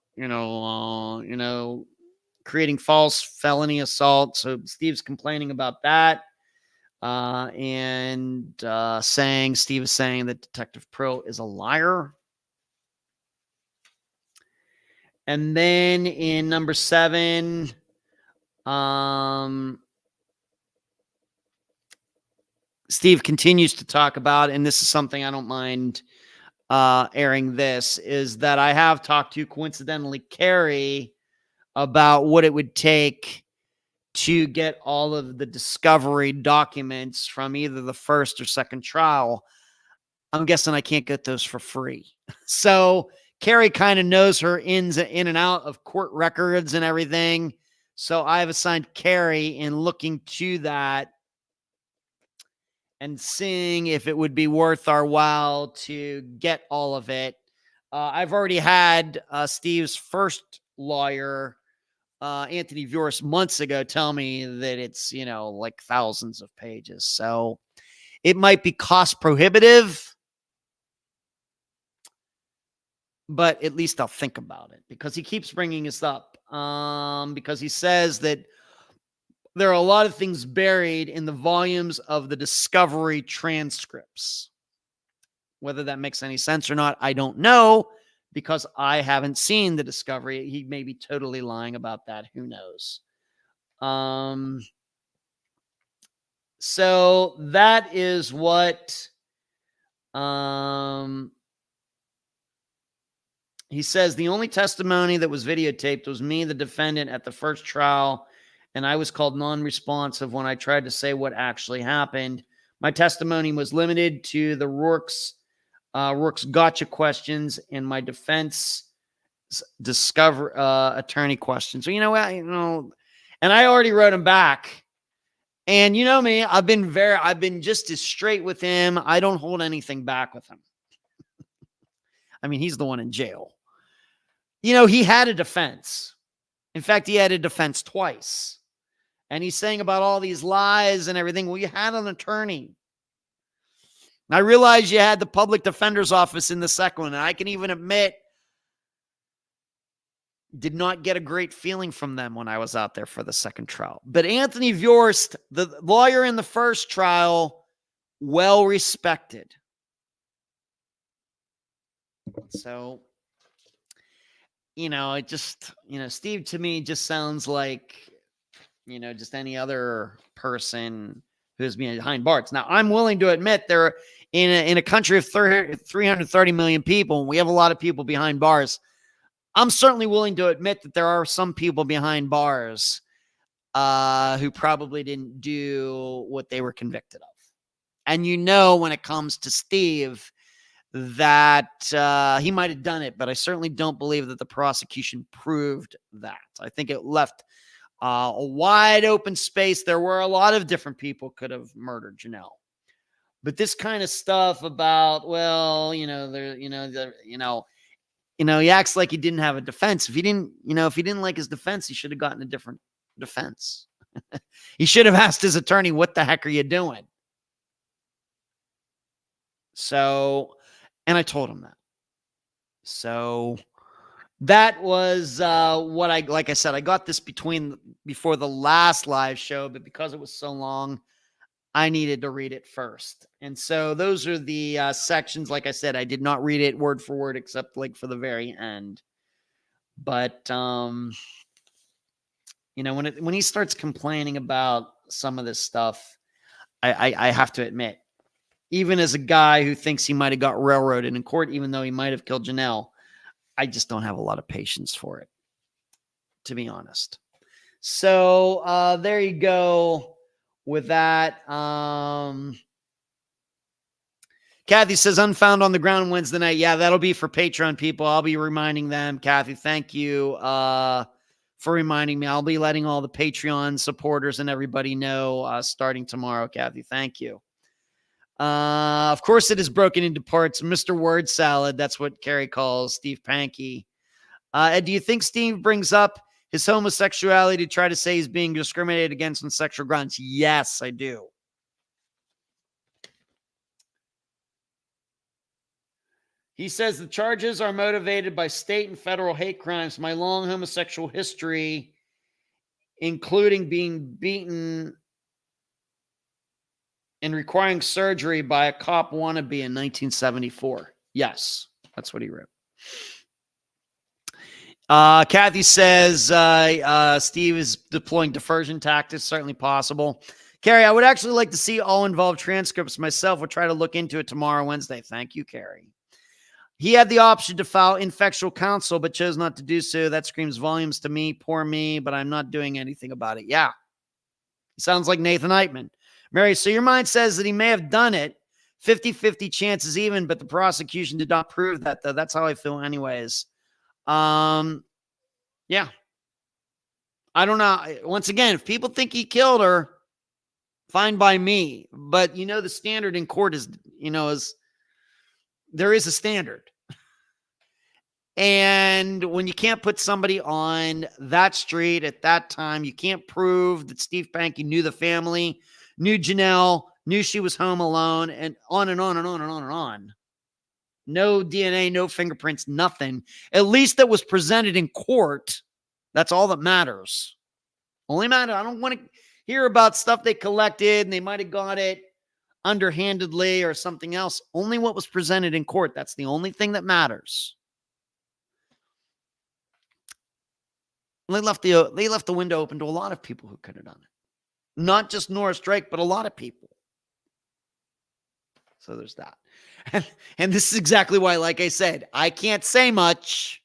creating false felony assault. So Steve's complaining about that. And Steve is saying that Detective Prill is a liar. And then in number 7, Steve continues to talk about, and this is something I don't mind airing this, is that I have talked to, coincidentally, Carrie about what it would take to get all of the discovery documents from either the first or second trial. I'm guessing I can't get those for free. So Carrie kind of knows her in and out of court records and everything. So I've assigned Carrie in looking to that and seeing if it would be worth our while to get all of it. I've already had Steve's first lawyer, Anthony Vuris, months ago tell me that it's, like thousands of pages. So it might be cost prohibitive, but at least I'll think about it, because he keeps bringing this up, because he says that there are a lot of things buried in the volumes of the discovery transcripts. Whether that makes any sense or not, I don't know, because I haven't seen the discovery. He may be totally lying about that. Who knows? So that is what he says. The only testimony that was videotaped was me, the defendant, at the first trial, and I was called non-responsive when I tried to say what actually happened. My testimony was limited to the Rourke's gotcha questions and my defense attorney questions. So, and I already wrote him back. And you know me, I've been just as straight with him. I don't hold anything back with him. I mean, he's the one in jail. He had a defense. In fact, he had a defense twice. And he's saying about all these lies and everything. Well, you had an attorney. And I realize you had the public defender's office in the second one. And I can even admit, did not get a great feeling from them when I was out there for the second trial. But Anthony Vuris, the lawyer in the first trial, well respected. So, it just, Steve to me just sounds like, just any other person who's behind bars. Now, I'm willing to admit they're in a country of 330 million people, and we have a lot of people behind bars. I'm certainly willing to admit that there are some people behind bars who probably didn't do what they were convicted of. And when it comes to Steve, that he might have done it, but I certainly don't believe that the prosecution proved that. I think it left a wide open space. There were a lot of different people could have murdered Janelle. But this kind of stuff about, he acts like he didn't have a defense. If he didn't like his defense, he should have gotten a different defense. He should have asked his attorney, what the heck are you doing? So, and I told him that. So that was like I said, I got this before the last live show, but because it was so long, I needed to read it first. And so those are the sections. Like I said, I did not read it word for word, except like for the very end. But, when he starts complaining about some of this stuff, I have to admit, even as a guy who thinks he might have got railroaded in court, even though he might have killed Janelle, I just don't have a lot of patience for it, to be honest. So there you go with that. Kathy says Unfound on the ground Wednesday night. Yeah, that'll be for Patreon people. I'll be reminding them. Kathy, thank you for reminding me. I'll be letting all the Patreon supporters and everybody know starting tomorrow. Kathy, thank you. Of course, it is broken into parts. Mr. Word Salad. That's what Carrie calls Steve Pankey. Ed, do you think Steve brings up his homosexuality to try to say he's being discriminated against on sexual grounds? Yes, I do. He says the charges are motivated by state and federal hate crimes. My long homosexual history, including being beaten and requiring surgery by a cop wannabe in 1974. Yes, that's what he wrote. Kathy says Steve is deploying diversion tactics. Certainly possible. Carrie, I would actually like to see all involved transcripts myself. We'll try to look into it tomorrow, Wednesday. Thank you, Carrie. He had the option to file ineffectual counsel, but chose not to do so. That screams volumes to me. Poor me, but I'm not doing anything about it. Yeah. He sounds like Nathan Eitman. Mary, so your mind says that he may have done it, 50-50 chances even, but the prosecution did not prove that, though. That's how I feel anyways. Yeah. I don't know. Once again, if people think he killed her, fine by me. But, the standard in court is, there is a standard. And when you can't put somebody on that street at that time, you can't prove that Steve Pankey knew the family, knew Janelle, knew she was home alone, and on and on and on and on and on. No DNA, no fingerprints, nothing. At least that was presented in court. That's all that matters. Only matter. I don't want to hear about stuff they collected and they might have got it underhandedly or something else. Only what was presented in court. That's the only thing that matters. They left the window open to a lot of people who could have done it. Not just Norris Drake, but a lot of people. So there's that. And this is exactly why, like I said, I can't say much,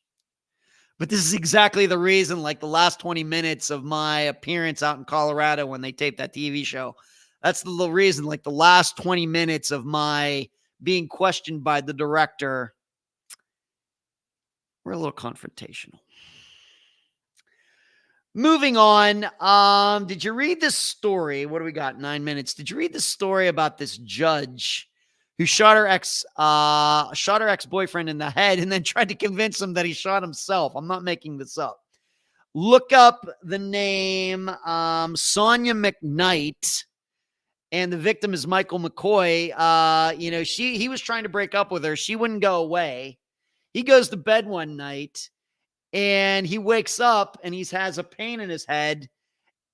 but this is exactly the reason, like the last 20 minutes of my appearance out in Colorado when they taped that TV show. That's the reason, like the last 20 minutes of my being questioned by the director, we're a little confrontational. Moving on. Did you read this story? What do we got? 9 minutes. Did you read the story about this judge who shot her ex-boyfriend in the head and then tried to convince him that he shot himself? I'm not making this up. Look up the name Sonia McKnight, and the victim is Michael McCoy. He was trying to break up with her. She wouldn't go away. He goes to bed one night. And he wakes up and he has a pain in his head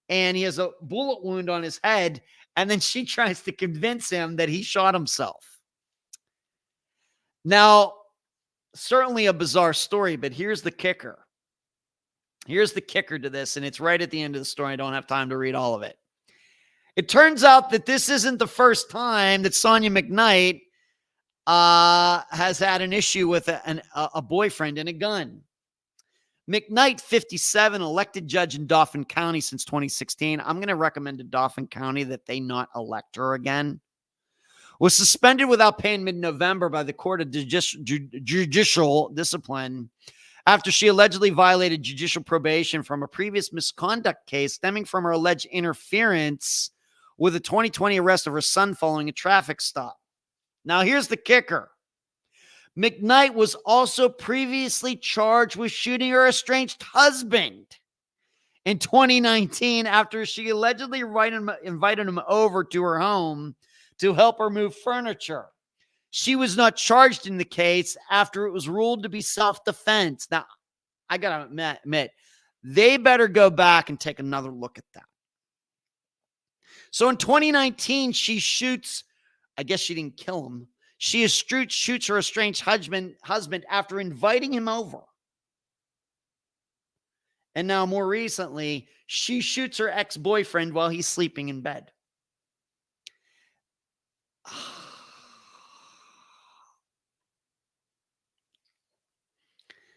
and he has a bullet wound on his head. And then she tries to convince him that he shot himself. Now, certainly a bizarre story, but here's the kicker. Here's the kicker to this, and it's right at the end of the story. I don't have time to read all of it. It turns out that this isn't the first time that Sonia McKnight has had an issue with a boyfriend and a gun. McKnight, 57, elected judge in Dauphin County since 2016. I'm going to recommend to Dauphin County that they not elect her again. Was suspended without pay in mid-November by the Court of Judicial Discipline after she allegedly violated judicial probation from a previous misconduct case stemming from her alleged interference with a 2020 arrest of her son following a traffic stop. Now, here's the kicker. McKnight was also previously charged with shooting her estranged husband in 2019 after she allegedly invited him over to her home to help her move furniture. She was not charged in the case after it was ruled to be self-defense. Now, I got to admit, they better go back and take another look at that. So in 2019, she shoots, I guess she didn't kill him. She shoots her estranged husband after inviting him over. And now more recently, she shoots her ex-boyfriend while he's sleeping in bed.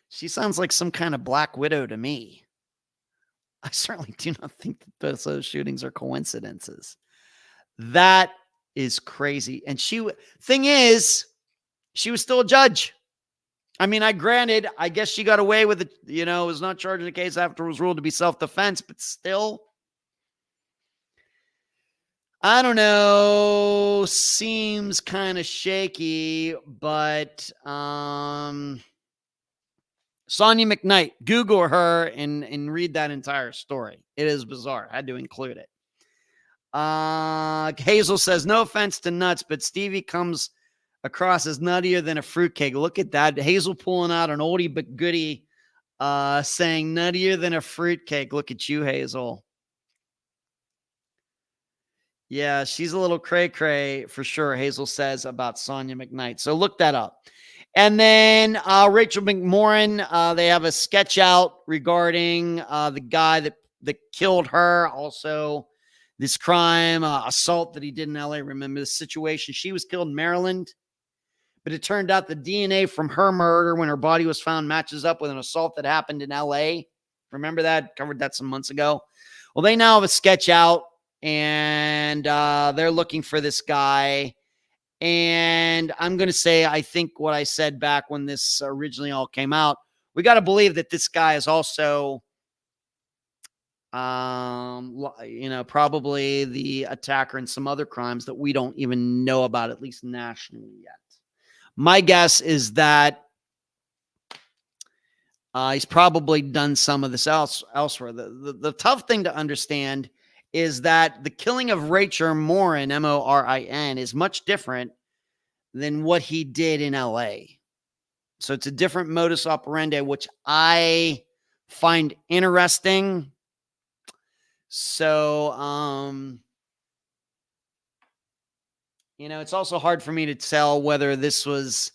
She sounds like some kind of Black Widow to me. I certainly do not think that those shootings are coincidences. That is crazy. And thing is, she was still a judge. I mean, I guess she got away with it, was not charged in the case after it was ruled to be self-defense, but still, I don't know, seems kind of shaky, but Sonia McKnight, Google her and read that entire story. It is bizarre. I had to include it. Hazel says, no offense to nuts, but Stevie comes across as nuttier than a fruitcake. Look at that. Hazel pulling out an oldie but goodie, saying nuttier than a fruitcake. Look at you, Hazel. Yeah, she's a little cray-cray for sure, Hazel says about Sonia McKnight. So look that up. And then Rachel Morin, they have a sketch out regarding the guy that killed her. Also, this crime, assault that he did in LA. Remember the situation? She was killed in Maryland, but it turned out the DNA from her murder when her body was found matches up with an assault that happened in LA. Remember that? Covered that some months ago. Well, they now have a sketch out, and they're looking for this guy. And I'm going to say, I think what I said back when this originally all came out, we got to believe that this guy is also, probably the attacker in some other crimes that we don't even know about, at least nationally yet. My guess is that he's probably done some of this elsewhere. The tough thing to understand is that the killing of Rachel Morin, Morin, is much different than what he did in LA. So it's a different modus operandi, which I find interesting. So, it's also hard for me to tell whether this was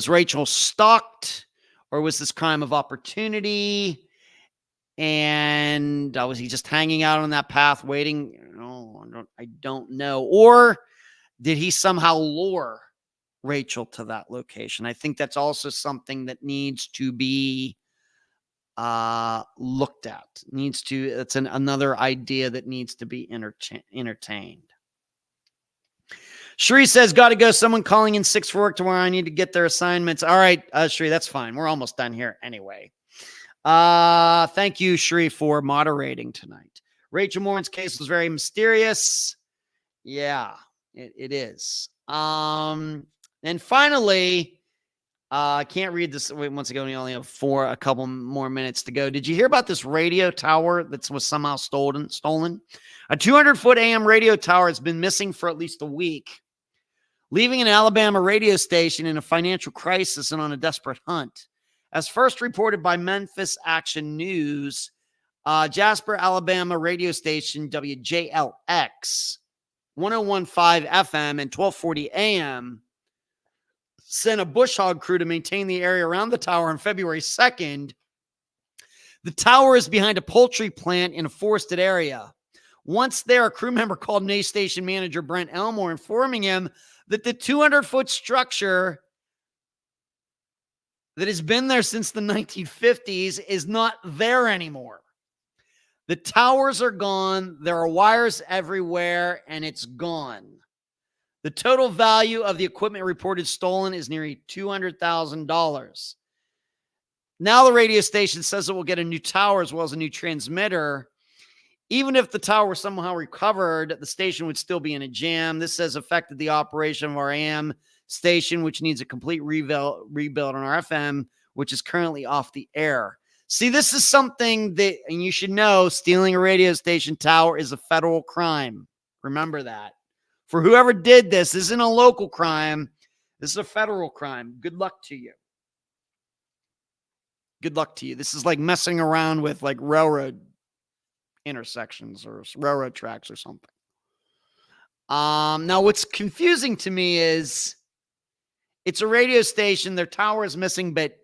Rachel stalked or was this crime of opportunity? And was he just hanging out on that path waiting? I don't know. Or did he somehow lure Rachel to that location? I think that's also something that needs to be looked at. It's another idea that needs to be entertained. Shree says, got to go. Someone calling in 6 for work tomorrow. I need to get their assignments. All right, Shree, that's fine. We're almost done here anyway. Thank you, Shree, for moderating tonight. Rachel Morin's case was very mysterious. Yeah, it is. And finally, I can't read this. Wait, once again, we only have a couple more minutes to go. Did you hear about this radio tower that was somehow stolen? A 200-foot AM radio tower has been missing for at least a week, leaving an Alabama radio station in a financial crisis and on a desperate hunt. As first reported by Memphis Action News, Jasper, Alabama radio station WJLX 1015 FM and 1240 AM sent a bush hog crew to maintain the area around the tower on February 2nd. The tower is behind a poultry plant in a forested area. Once there, a crew member called Nay station manager Brent Elmore, informing him that the 200-foot structure that has been there since the 1950s is not there anymore. The towers are gone. There are wires everywhere, and it's gone. The total value of the equipment reported stolen is nearly $200,000. Now the radio station says it will get a new tower as well as a new transmitter. Even if the tower were somehow recovered, the station would still be in a jam. This has affected the operation of our AM station, which needs a complete rebuild on our FM, which is currently off the air. See, this is something that, and you should know, stealing a radio station tower is a federal crime. Remember that. For whoever did this isn't a local crime. This is a federal crime. Good luck to you. Good luck to you. This is like messing around with like railroad intersections or railroad tracks or something. Now what's confusing to me is it's a radio station. Their tower is missing, but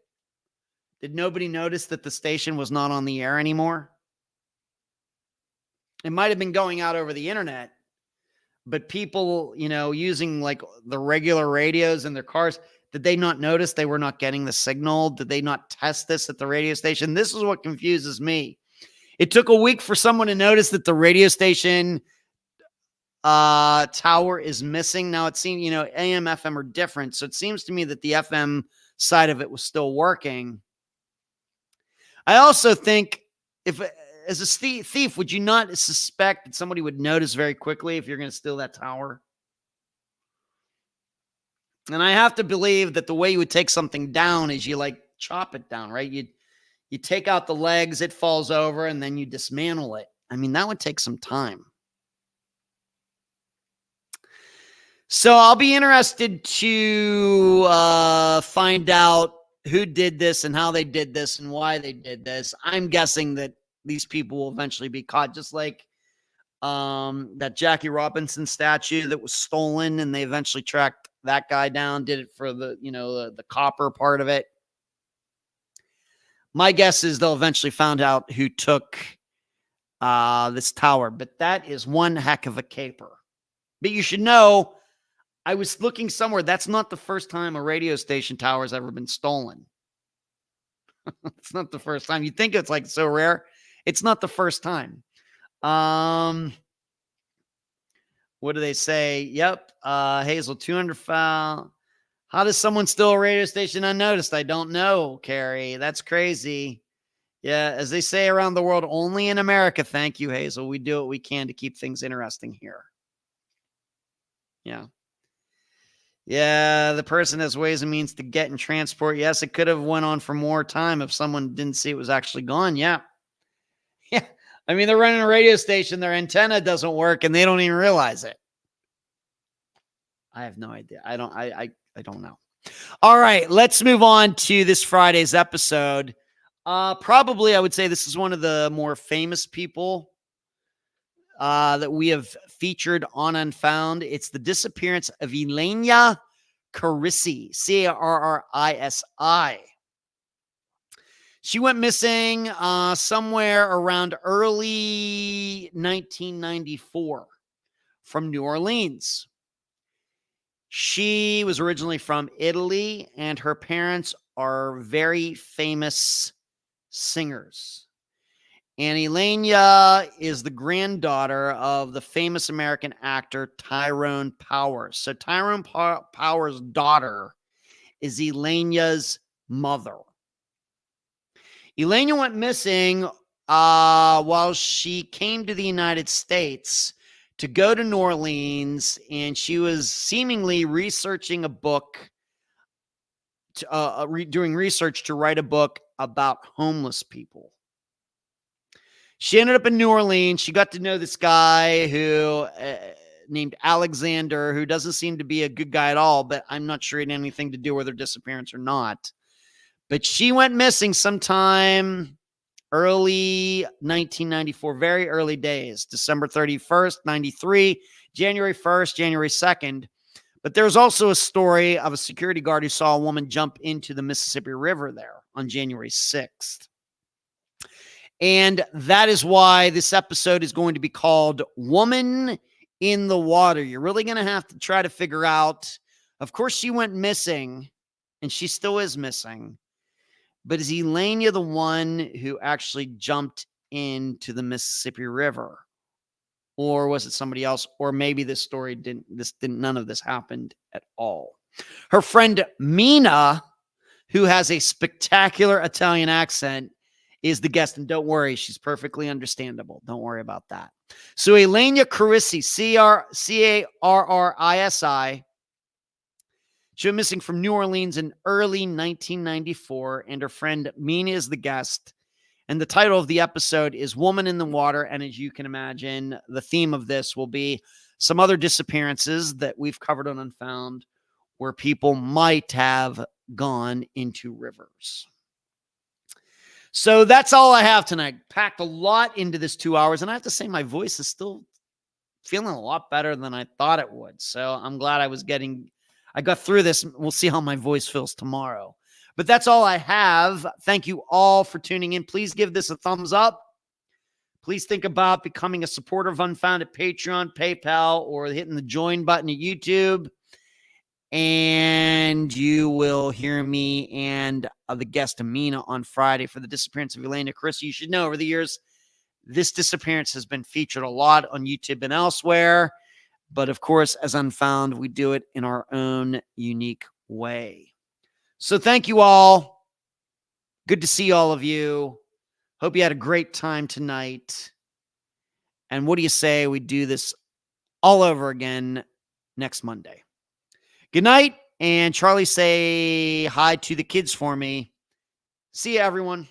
did nobody notice that the station was not on the air anymore? It might have been going out over the internet, but people, using like the regular radios in their cars, did they not notice they were not getting the signal? Did they not test this at the radio station? This is what confuses me. It took a week for someone to notice that the radio station tower is missing. Now it seems, AM, FM are different. So it seems to me that the FM side of it was still working. I also think as a thief, would you not suspect that somebody would notice very quickly if you're going to steal that tower? And I have to believe that the way you would take something down is you like chop it down, right? You take out the legs, it falls over, and then you dismantle it. I mean, that would take some time. So I'll be interested to find out who did this and how they did this and why they did this. I'm guessing that these people will eventually be caught, just like that Jackie Robinson statue that was stolen, and they eventually tracked that guy down, did it for the copper part of it. My guess is they'll eventually find out who took this tower, but that is one heck of a caper. But you should know, I was looking somewhere. That's not the first time a radio station tower has ever been stolen. It's not the first time. You think it's like so rare. It's not the first time. What What do they say? Yep. Hazel, 200 foul. How does someone steal a radio station unnoticed? I don't know, Carrie. That's crazy. Yeah, as they say around the world, only in America. Thank you, Hazel. We do what we can to keep things interesting here. Yeah. Yeah, the person has ways and means to get and transport. Yes, it could have went on for more time if someone didn't see it was actually gone. Yeah. Yeah. I mean, they're running a radio station, their antenna doesn't work, and they don't even realize it. I have no idea. I don't know. All right, let's move on to this Friday's episode. Probably, I would say this is one of the more famous people that we have featured on Unfound. It's the disappearance of Elena Carisi, Carrisi. She went missing somewhere around early 1994 from New Orleans. She was originally from Italy, and her parents are very famous singers. And Elena is the granddaughter of the famous American actor Tyrone Powers. So Tyrone Powers' daughter is Elena's mother. Elena went missing while she came to the United States to go to New Orleans, and she was seemingly researching a book, doing research to write a book about homeless people. She ended up in New Orleans. She got to know this guy who named Alexander, who doesn't seem to be a good guy at all, but I'm not sure it had anything to do with her disappearance or not. But she went missing sometime early 1994, very early days, December 31st, 93, January 1st, January 2nd. But there's also a story of a security guard who saw a woman jump into the Mississippi River there on January 6th. And that is why this episode is going to be called Woman in the Water. You're really going to have to try to figure out, of course, she went missing, and she still is missing. But is Elena the one who actually jumped into the Mississippi River? Or was it somebody else? Or maybe this story none of this happened at all. Her friend Mina, who has a spectacular Italian accent, is the guest. And don't worry, she's perfectly understandable. Don't worry about that. So Elena Carisi, Carrisi. She went missing from New Orleans in early 1994, and her friend Mina is the guest. And the title of the episode is Woman in the Water. And as you can imagine, the theme of this will be some other disappearances that we've covered on Unfound, where people might have gone into rivers. So that's all I have tonight. Packed a lot into this 2 hours. And I have to say, my voice is still feeling a lot better than I thought it would. So I'm glad I got through this. We'll see how my voice feels tomorrow. But that's all I have. Thank you all for tuning in. Please give this a thumbs up. Please think about becoming a supporter of Unfound at Patreon, PayPal, or hitting the join button at YouTube. And you will hear me and the guest Amina on Friday for the disappearance of Elena Carisi. You should know over the years, this disappearance has been featured a lot on YouTube and elsewhere. But of course, as Unfound, we do it in our own unique way. So thank you all. Good to see all of you. Hope you had a great time tonight. And what do you say we do this all over again next Monday? Good night. And Charlie, say hi to the kids for me. See you, everyone.